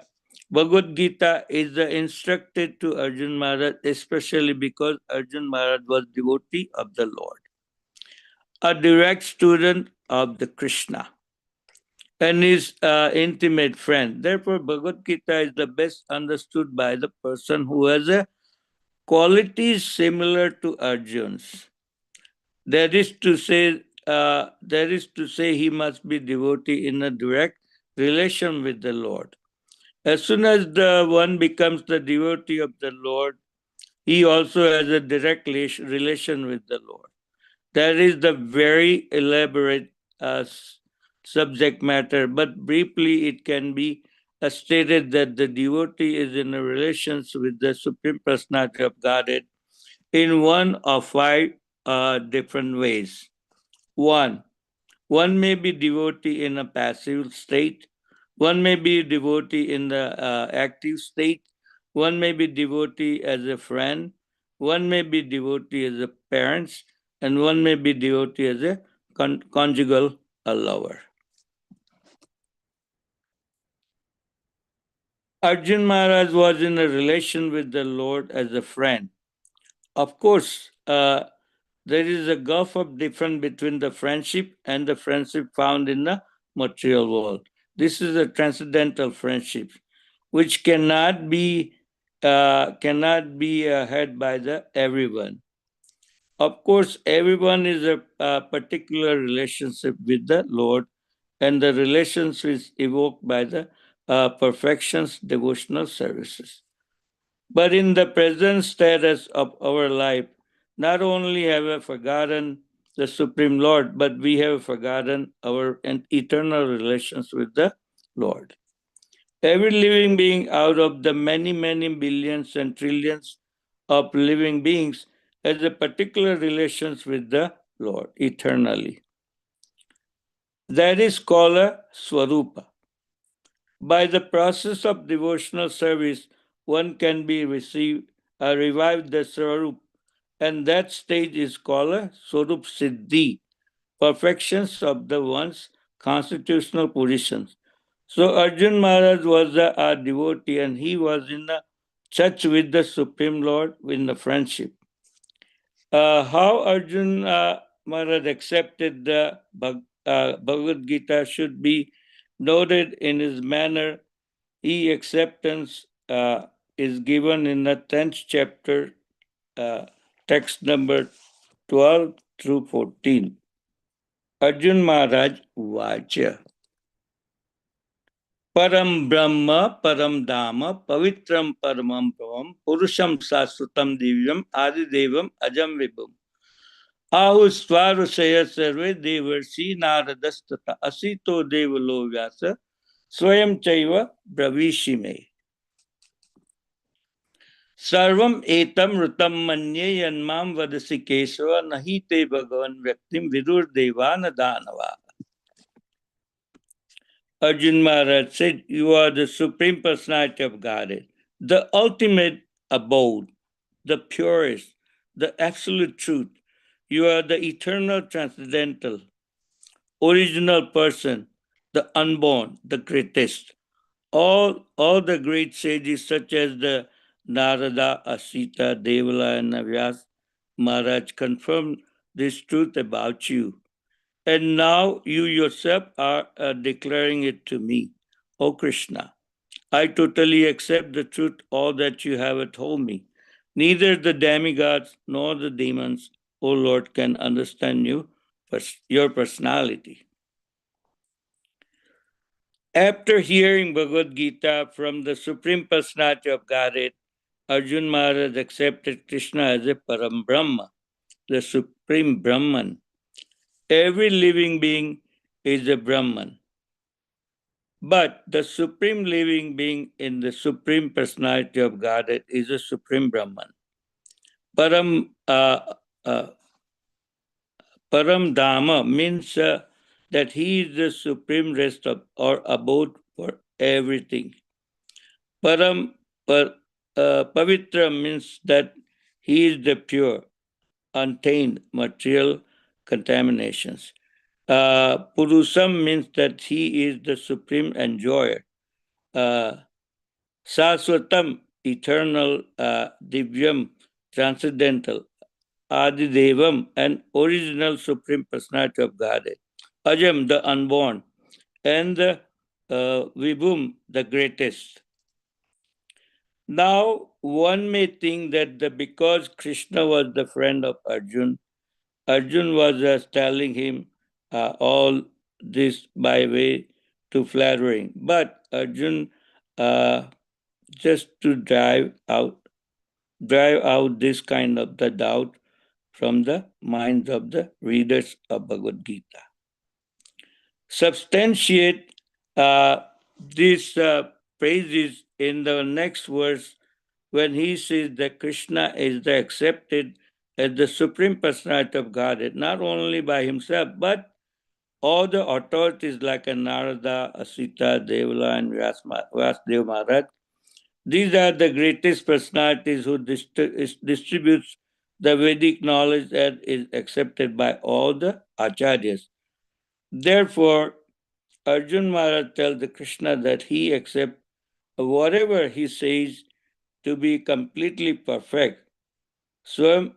Bhagavad Gita is instructed to Arjun Maharaj, especially because Arjun Maharaj was devotee of the Lord, a direct student of the Krishna, and his intimate friend. Therefore, Bhagavad Gita is the best understood by the person who has a qualities similar to Arjun's. That is to say, he must be devotee in a direct relation with the Lord. As soon as the one becomes the devotee of the Lord, he also has a direct relation with the Lord. That is the very elaborate subject matter, but briefly it can be stated that the devotee is in a relations with the Supreme Personality of Godhead in one of five different ways. One may be devotee in a passive state. One may be devotee in the active state. One may be devotee as a friend. One may be devotee as a parent. And one may be devotee as a conjugal lover. Arjun Maharaj was in a relation with the Lord as a friend. Of course, there is a gulf of difference between the friendship and the friendship found in the material world. This is a transcendental friendship, which cannot be had by the everyone. Of course, everyone is a particular relationship with the Lord, and the relationship is evoked by the perfections, devotional services. But in the present status of our life, not only have we forgotten the Supreme Lord, but we have forgotten our eternal relations with the Lord. Every living being out of the many, many billions and trillions of living beings has a particular relations with the Lord eternally. That is called a Swarupa. By the process of devotional service, one can be revived the Swarup, and that stage is called a Swarup Siddhi, perfections of the one's constitutional positions. So Arjun Maharaj was a devotee, and he was in the touch with the Supreme Lord in the friendship. How Arjun Maharaj accepted the Bhagavad Gita should be noted in his manner. His acceptance is given in the 10th chapter, text number 12 through 14. Arjun Maharaj Vacha. Param Brahma, Param Dhamma, Pavitram Paramam Pravam, Purusham Sasutam Divyam, Adidevam Ajam Vibhum. Ahu Swarusaya Sarve Devarsi Naradastata Asito Devalo Vyasa Swayam Chaiva Bravishime. Sarvam etam rutam manye yanmam vadasi kesava nahi te bhagavan vyaktim vidur devana danava. Arjun Maharaj said, you are the Supreme Personality of Godhead, the ultimate abode, the purest, the absolute truth. You are the eternal transcendental, original person, the unborn, the greatest. All the great sages such as the Narada, Asita, Devala, and Vyas Maharaj confirmed this truth about you. And now you yourself are declaring it to me. O Krishna, I totally accept the truth, all that you have told me. Neither the demigods nor the demons, O Lord, can understand you, your personality. After hearing Bhagavad Gita from the Supreme Personality of Godhead, Arjun Maharaj accepted Krishna as a Param Brahma, the Supreme Brahman. Every living being is a Brahman. But the Supreme Living Being in the Supreme Personality of Godhead is a Supreme Brahman. Param Dhamma means that he is the supreme rest of or abode for everything. Pavitra means that he is the pure, untainted material contaminations. Purusam means that he is the supreme enjoyer. Saswatam, eternal, Divyam, transcendental, Adidevam, an original supreme personality of Godhead. Ajam, the unborn, and the Vibhum, the greatest. Now, one may think that because Krishna was the friend of Arjun, Arjun was telling him all this by way to flattering. But Arjun, just to drive out this kind of the doubt from the minds of the readers of Bhagavad Gita. Substantiate these praises in the next verse when he says that Krishna is the accepted as the Supreme Personality of Godhead, not only by himself, but all the authorities like Narada, Asita, Devala, and Vasudeva Maharaj. These are the greatest personalities who distributes the Vedic knowledge that is accepted by all the acharyas. Therefore, Arjun Maharaj tells the Krishna that he accepts whatever he says to be completely perfect. Sarvam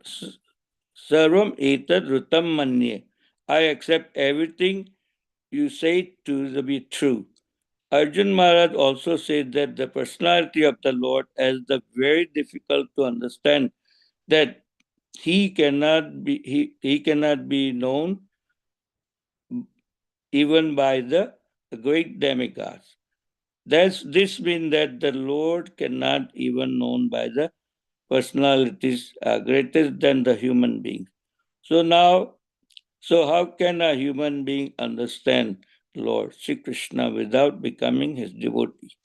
etad rutam manye. I accept everything you say to be true. Arjun Maharaj also said that the personality of the Lord is the very difficult to understand, that he cannot be known even by the great demigods. This means that the Lord cannot even known by the personalities greater than the human being. So how can a human being understand Lord Sri Krishna without becoming his devotee?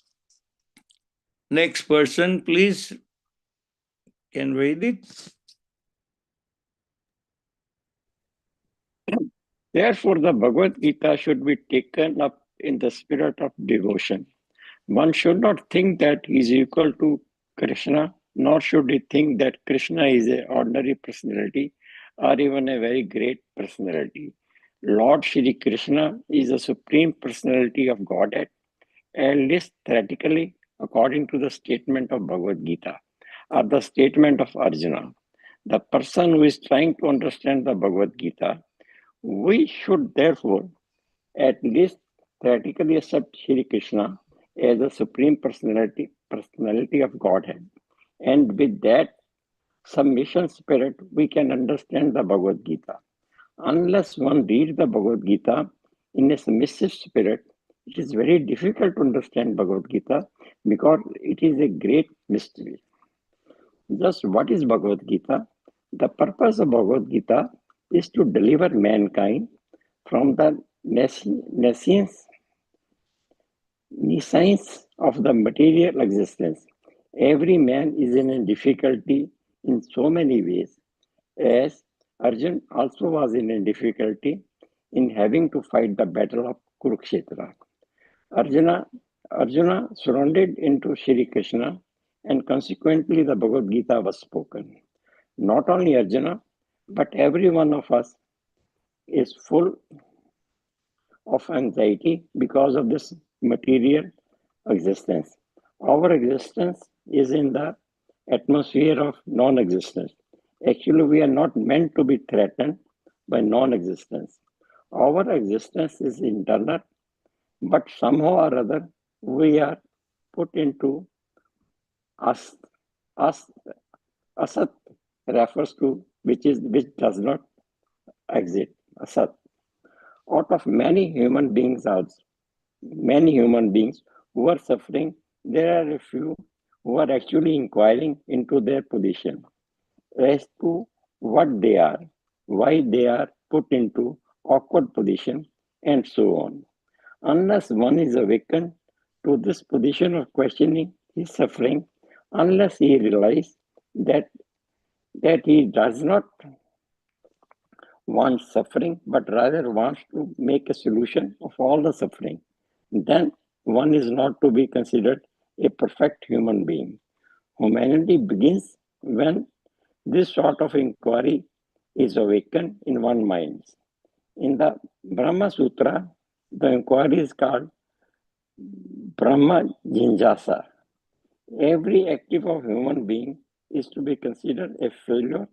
Next person, please, can read it. Therefore, the Bhagavad Gita should be taken up in the spirit of devotion. One should not think that he is equal to Krishna, nor should he think that Krishna is an ordinary personality or even a very great personality. Lord Shri Krishna is the supreme personality of Godhead, at least theoretically, according to the statement of Bhagavad Gita, or the statement of Arjuna. The person who is trying to understand the Bhagavad Gita, we should therefore at least theoretically accept Shri Krishna as the supreme personality of Godhead. And with that submission spirit, we can understand the Bhagavad Gita. Unless one reads the Bhagavad Gita in a submissive spirit, it is very difficult to understand Bhagavad Gita because it is a great mystery. Just what is Bhagavad Gita? The purpose of Bhagavad Gita is to deliver mankind from the nescience of the material existence. Every man is in a difficulty in so many ways, as Arjun also was in a difficulty in having to fight the battle of Kurukshetra. Arjuna surrendered into Shri Krishna, and consequently the Bhagavad Gita was spoken. Not only Arjuna, but every one of us is full of anxiety because of this material existence. Our existence is in the atmosphere of non-existence. Actually, we are not meant to be threatened by non-existence. Our existence is internal, but somehow or other we are put into us. Asat refers to which does not exist. Asat. Out of many human beings who are suffering, there are a few who are actually inquiring into their position as to what they are, why they are put into awkward position, and so on. Unless one is awakened to this position of questioning his suffering, unless he realizes that he does not want suffering, but rather wants to make a solution of all the suffering, then one is not to be considered a perfect human being. Humanity begins when this sort of inquiry is awakened in one mind. In the Brahma Sutra, the inquiry is called Brahma Jinjasa. Every active of human being is to be considered a failure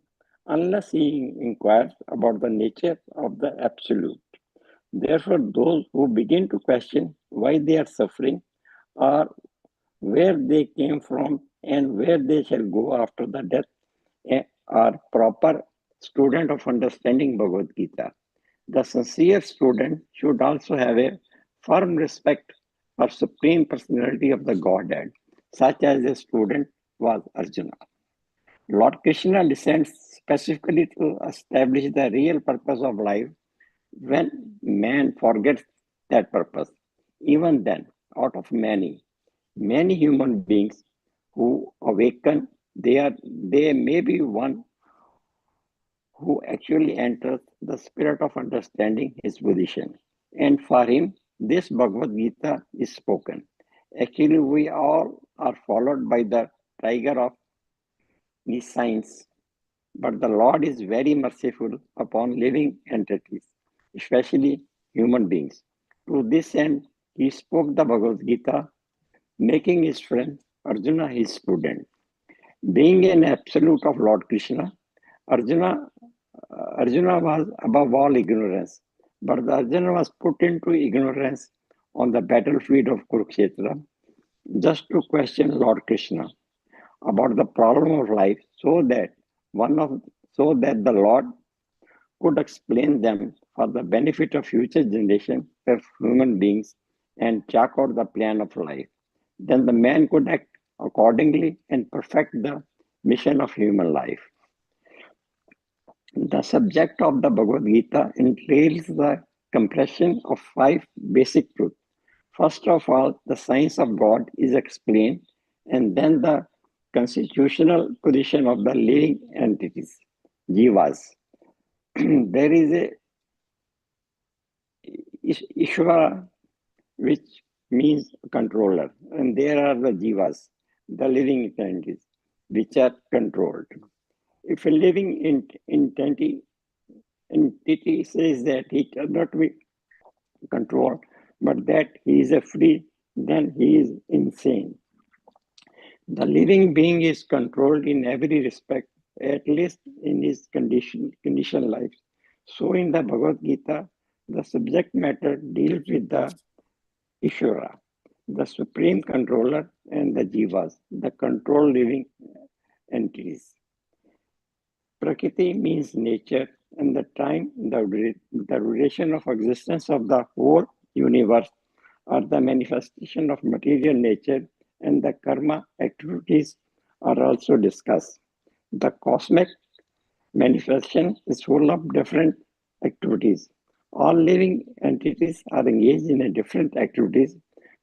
unless he inquires about the nature of the Absolute. Therefore, those who begin to question why they are suffering or where they came from and where they shall go after the death are proper student of understanding Bhagavad Gita. The sincere student should also have a firm respect for Supreme Personality of the Godhead, such as a student was Arjuna. Lord Krishna descends specifically to establish the real purpose of life when man forgets that purpose. Even then, out of many human beings who awaken, they may be one who actually enters the spirit of understanding his position. And for him, this Bhagavad Gita is spoken. Actually, we all are followed by the tiger of nescience, but the Lord is very merciful upon living entities, especially human beings. To this end, he spoke the Bhagavad Gita, making his friend Arjuna his student. Being an absolute of Lord Krishna, Arjuna was above all ignorance, but Arjuna was put into ignorance on the battlefield of Kurukshetra just to question Lord Krishna about the problem of life, so that the Lord could explain them for the benefit of future generation of human beings and chart out the plan of life. Then the man could act accordingly and perfect the mission of human life. The subject of the Bhagavad Gita entails the compression of 5 basic truths. First of all, the science of God is explained, and then the constitutional position of the living entities, jivas. There is a Ishvara, which means controller, and there are the jivas, the living entities, which are controlled. If a living entity says that he cannot be controlled, but that he is a free, then he is insane. The living being is controlled in every respect, at least in his conditioned life. So in the Bhagavad Gita, the subject matter deals with the Ishvara, the supreme controller, and the jivas, the controlled living entities. Prakriti means nature, and the time, the duration of existence of the whole universe are the manifestation of material nature, and the karma activities are also discussed. The cosmic manifestation is full of different activities. All living entities are engaged in different activities.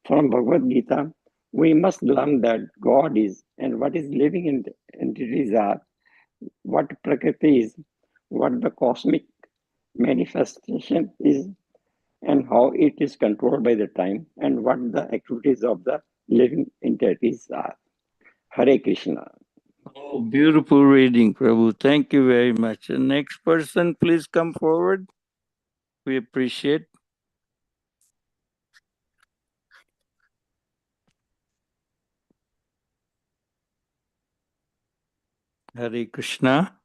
From Bhagavad Gita, we must learn that God is and what is living entities are, what Prakriti is, what the cosmic manifestation is, and how it is controlled by the time, and what the activities of the living entities are. Hare Krishna. Oh, beautiful reading, Prabhu. Thank you very much. The next person, please come forward. We appreciate. Hare Krishna.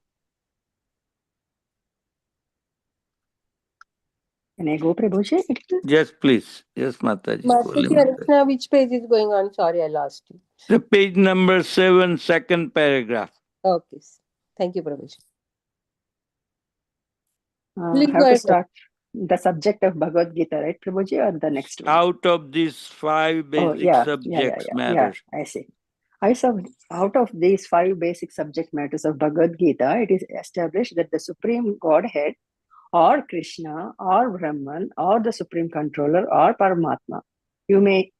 Can I go, Prabhuji? Yes, please. Yes, Mataji. Mataji, Hare Krishna, which page is going on? Sorry, I lost you. The page number 7, second paragraph. Okay. Thank you, Prabhuji. I have to start the subject of Bhagavad Gita, right, Prabhuji, or the next one? Out of these 5 basic subjects matter. I see. I saw out of these 5 basic subject matters of Bhagavad Gita, it is established that the Supreme Godhead, or Krishna, or Brahman, or the Supreme Controller, or Paramatma, you may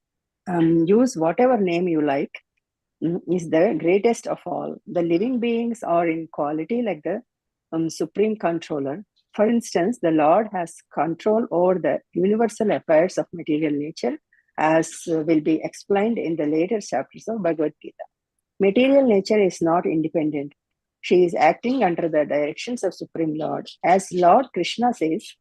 use whatever name you like, is the greatest of all. The living beings are in quality like the Supreme Controller. For instance, the Lord has control over the universal affairs of material nature, as will be explained in the later chapters of Bhagavad Gita. Material nature is not independent. She is acting under the directions of Supreme Lord. As Lord Krishna says,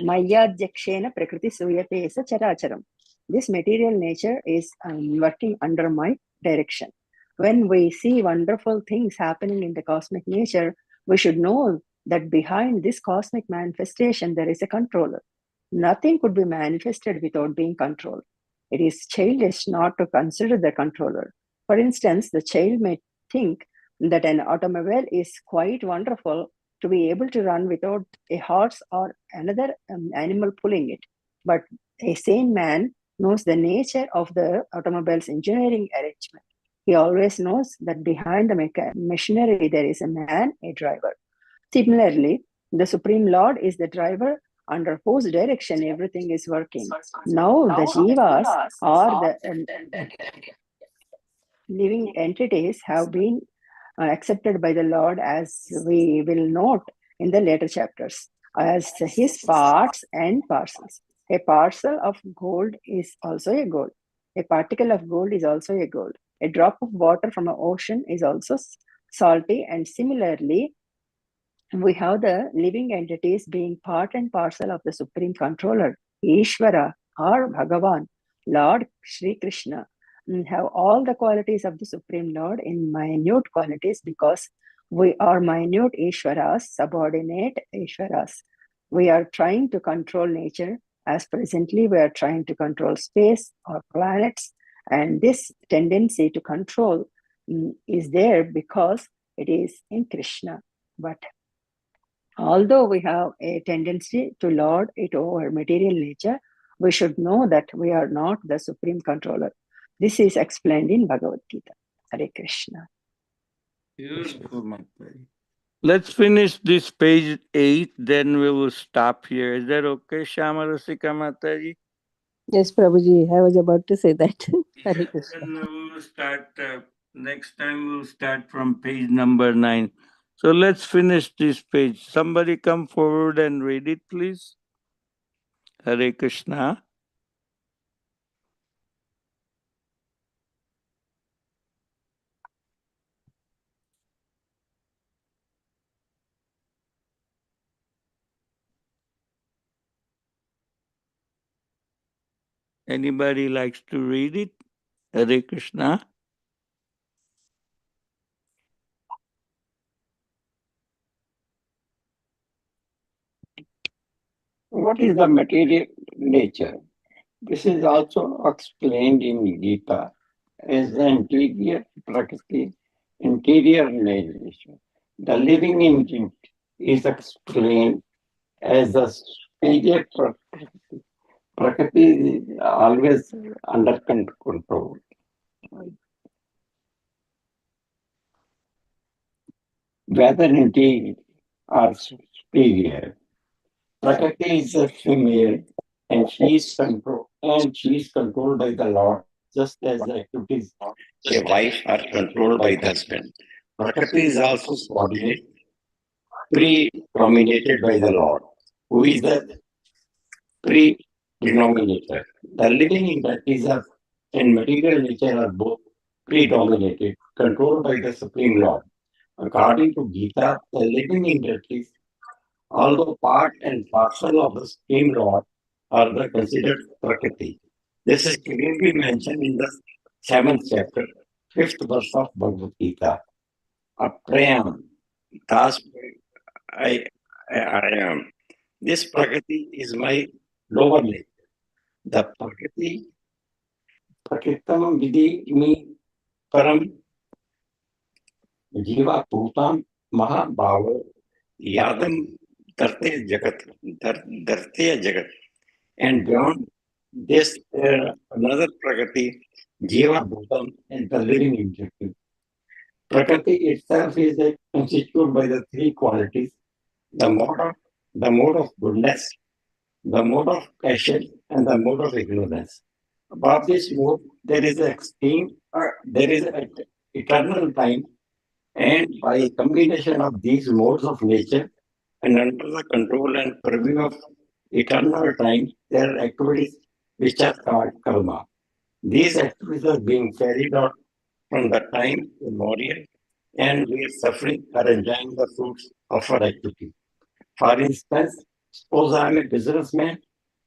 Mayadhyakshena Prakriti Suyate Sa Characharam. This material nature is working under my direction. When we see wonderful things happening in the cosmic nature, we should know that behind this cosmic manifestation there is a controller. Nothing could be manifested without being controlled. It is childish not to consider the controller. For instance, the child may think that an automobile is quite wonderful to be able to run without a horse or another animal pulling it. But a sane man knows the nature of the automobile's engineering arrangement. He always knows that behind the machinery there is a man, a driver. Similarly, the Supreme Lord is the driver under whose direction everything is working. Now, the Jivas or the living entities have been accepted by the Lord, as we will note in the later chapters, as his parts and parcels. A parcel of gold is also a gold. A particle of gold is also a gold. A drop of water from an ocean is also salty, and similarly, we have the living entities being part and parcel of the Supreme Controller, Ishvara or Bhagavan, Lord Sri Krishna, have all the qualities of the Supreme Lord in minute qualities, because we are minute Ishvaras, subordinate Ishvaras. We are trying to control nature, as presently we are trying to control space or planets, and this tendency to control is there because it is in Krishna. But although we have a tendency to lord it over material nature, we should know that we are not the Supreme Controller. This is explained in Bhagavad Gita. Hare Krishna. Beautiful, Mataji. Let's finish this page 8, then we will stop here. Is that okay, Shamarasika Mataji? Yes, Prabhuji, I was about to say that. Hare Krishna. Then we will start, next time we will start from page number 9. So let's finish this page. Somebody come forward and read it, please. Hare Krishna. Anybody likes to read it? Hare Krishna. What is the material nature? This is also explained in Gita as the interior Prakriti, interior nature. The living engine is explained as the superior Prakriti. Prakriti is always under control. Whether interior or superior, Prakriti is a female, and she is controlled by the Lord, just as the activities a wife are controlled by the husband. Prakriti is also subordinate, predominated by the Lord, who is the predenominator. The living entities and material nature are both predominated, controlled by the Supreme Lord. According to Gita, the living entities, although part and parcel of the Supreme Lord, are the considered Prakriti. This is clearly mentioned in the 7th chapter, 5th verse of Bhagavad Gita. Aprayam, thus I am. This Prakriti is my lower leg. The Prakritam Vidhi me Param Jiva Bhutam Mahabhava Yadam Darte Jagat. And beyond this, another Prakriti, Jiva Bhutam, and the living entity. Prakriti itself is constituted by the three qualities: the mode of goodness, the mode of passion, and the mode of ignorance. Above this mode, there is an eternal time, and by a combination of these modes of nature and under the control and purview of eternal time, there are activities which are called karma. These activities are being carried out from the time immemorial and we are suffering or enjoying the fruits of our activity. For instance, suppose I am a businessman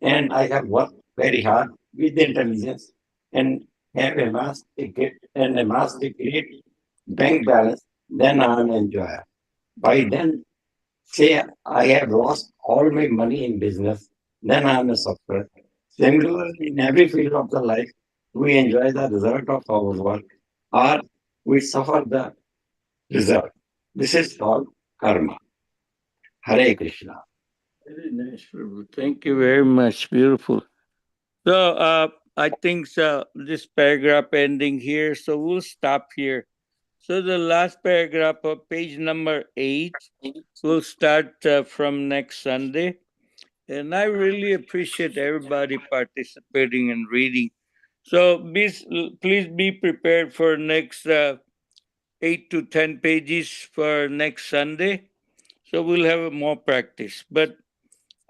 and I have worked very hard with intelligence and have amassed a great bank balance, then I am an enjoyer. By then, say I have lost all my money in business, then I am a sufferer. Similarly, in every field of the life, we enjoy the result of our work or we suffer the result. This is called karma. Hare Krishna. Very nice, Prabhu. Thank you very much. Beautiful. So I think this paragraph ending here, so we'll stop here. So the last paragraph of page number 8 will start from next Sunday. And I really appreciate everybody participating and reading. So please be prepared for next 8 to 10 pages for next Sunday. So we'll have more practice. But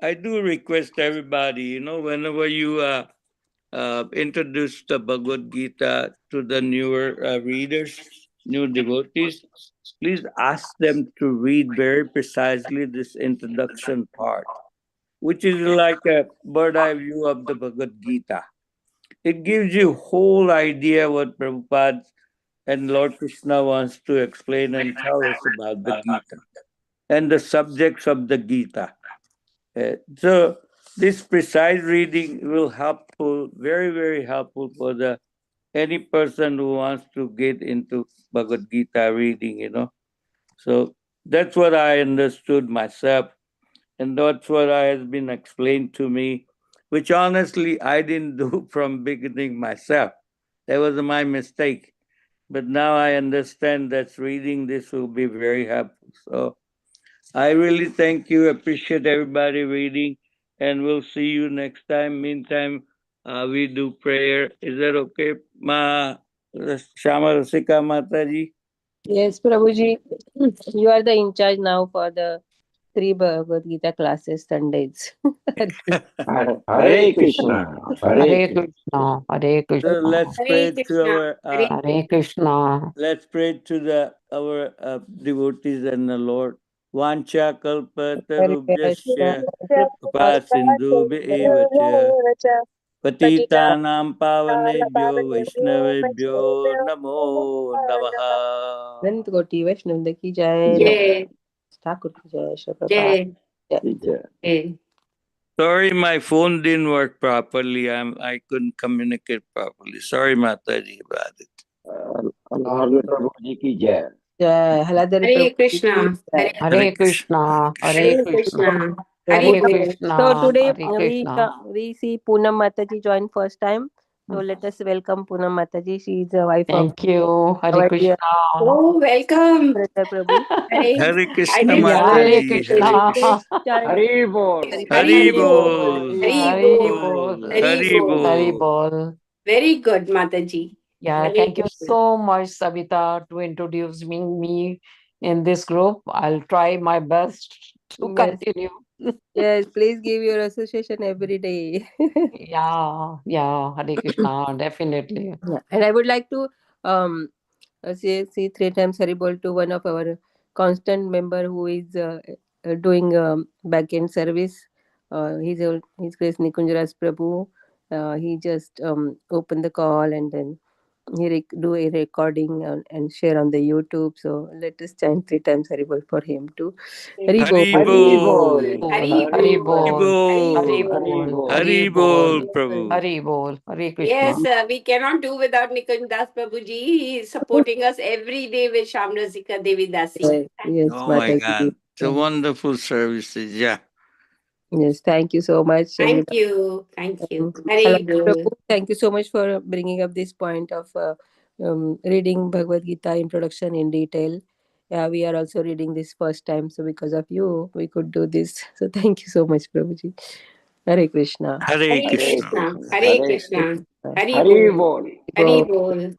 I do request everybody, whenever you introduce the Bhagavad Gita to the newer readers, new devotees, please ask them to read very precisely this introduction part, which is like a bird eye view of the Bhagavad Gita. It gives you whole idea what Prabhupada and Lord Krishna wants to explain and tell us about the Gita and the subjects of the Gita. So this precise reading will helpful, very, very helpful for any person who wants to get into Bhagavad Gita reading. So that's what I understood myself, and that's what has been explained to me, which honestly I didn't do from beginning myself. That was my mistake. But now I understand that reading this will be very helpful. So I really thank you, appreciate everybody reading, and we'll see you next time. Meantime, we do prayer. Is that okay, Shama Rasika Mataji? Yes, Prabhuji, you are the in charge now for the 3 Bhagavad Gita classes Sundays. Hare Krishna. Hare Krishna. Hare So Krishna. let's Hare pray to Krishna. our Hare Krishna. let's pray to our devotees and the Lord. Vancha kalpatarubhyasya kripa sindhu evacha patitanam pavanebhyo vaishnavebhyo namo namaha. Anant Koti Vaishnav ki jai. Jai. Thakur ki jai. Shri Prabhupada. Jai. Jai. Sorry, my phone didn't work properly. I couldn't communicate properly. Sorry, Mataji, about it. Lord Prabhu Ji ki jai. Jai. Haladari Hare Prabhu ki Krishna. jai. Hare Krishna. Hare Hare Krishna. Krishna. Hare Hare Bol. Krishna. So today Hare Krishna. we see Poonam Mataji join first time. So let us welcome Poonam Mataji. She is the wife Thank you. Hare our Krishna. Oh, welcome. brother Prabhu. Hare. Hare I Krishna, didn't Yeah, know Hare this. Mataji. Hare Krishna. Krishna. Chant Hare Bol. Hari Bol. bol. Hari Hare Bol. Bol. Hari Hare bol. Bol. Very good, Mataji. Yeah, Hare thank you Krishna. so much, Savita, to introduce me in this group. I'll try my best to Yes. continue. Yes, please give your association every day. Yeah, Hare Krishna, definitely. Yeah. And I would like to say 3 times Haribol to one of our constant member who is doing back end service. His Grace Nikunjaras Prabhu. He just opened the call and then he do a recording and share on the YouTube. So let us chant 3 times Haribol for him too. Haribol. Hari bol. Hari Hari Bol. Bol. Hari Hari Bol. Bol. Hari bol, Prabhu. Hari Bol. Hare Yes, Krishna. we cannot do without Nikunj Das Prabhuji. He is supporting us every day with Shamrasika Devi Dasi. Yes, Oh my Mataji. God. It's a wonderful services. Yeah. Yes, thank you so much. Thank you. Thank you. Hello, Hari Bol. Prabhu. Thank you so much for bringing up this point of reading Bhagavad Gita introduction in detail. Yeah, we are also reading this first time, so because of you, we could do this. So thank you so much, Prabhuji. Hare Krishna. Hare Hare Krishna. Krishna. Hare Krishna. Hari Hare Bol. Bol. Hari Bol. Bol.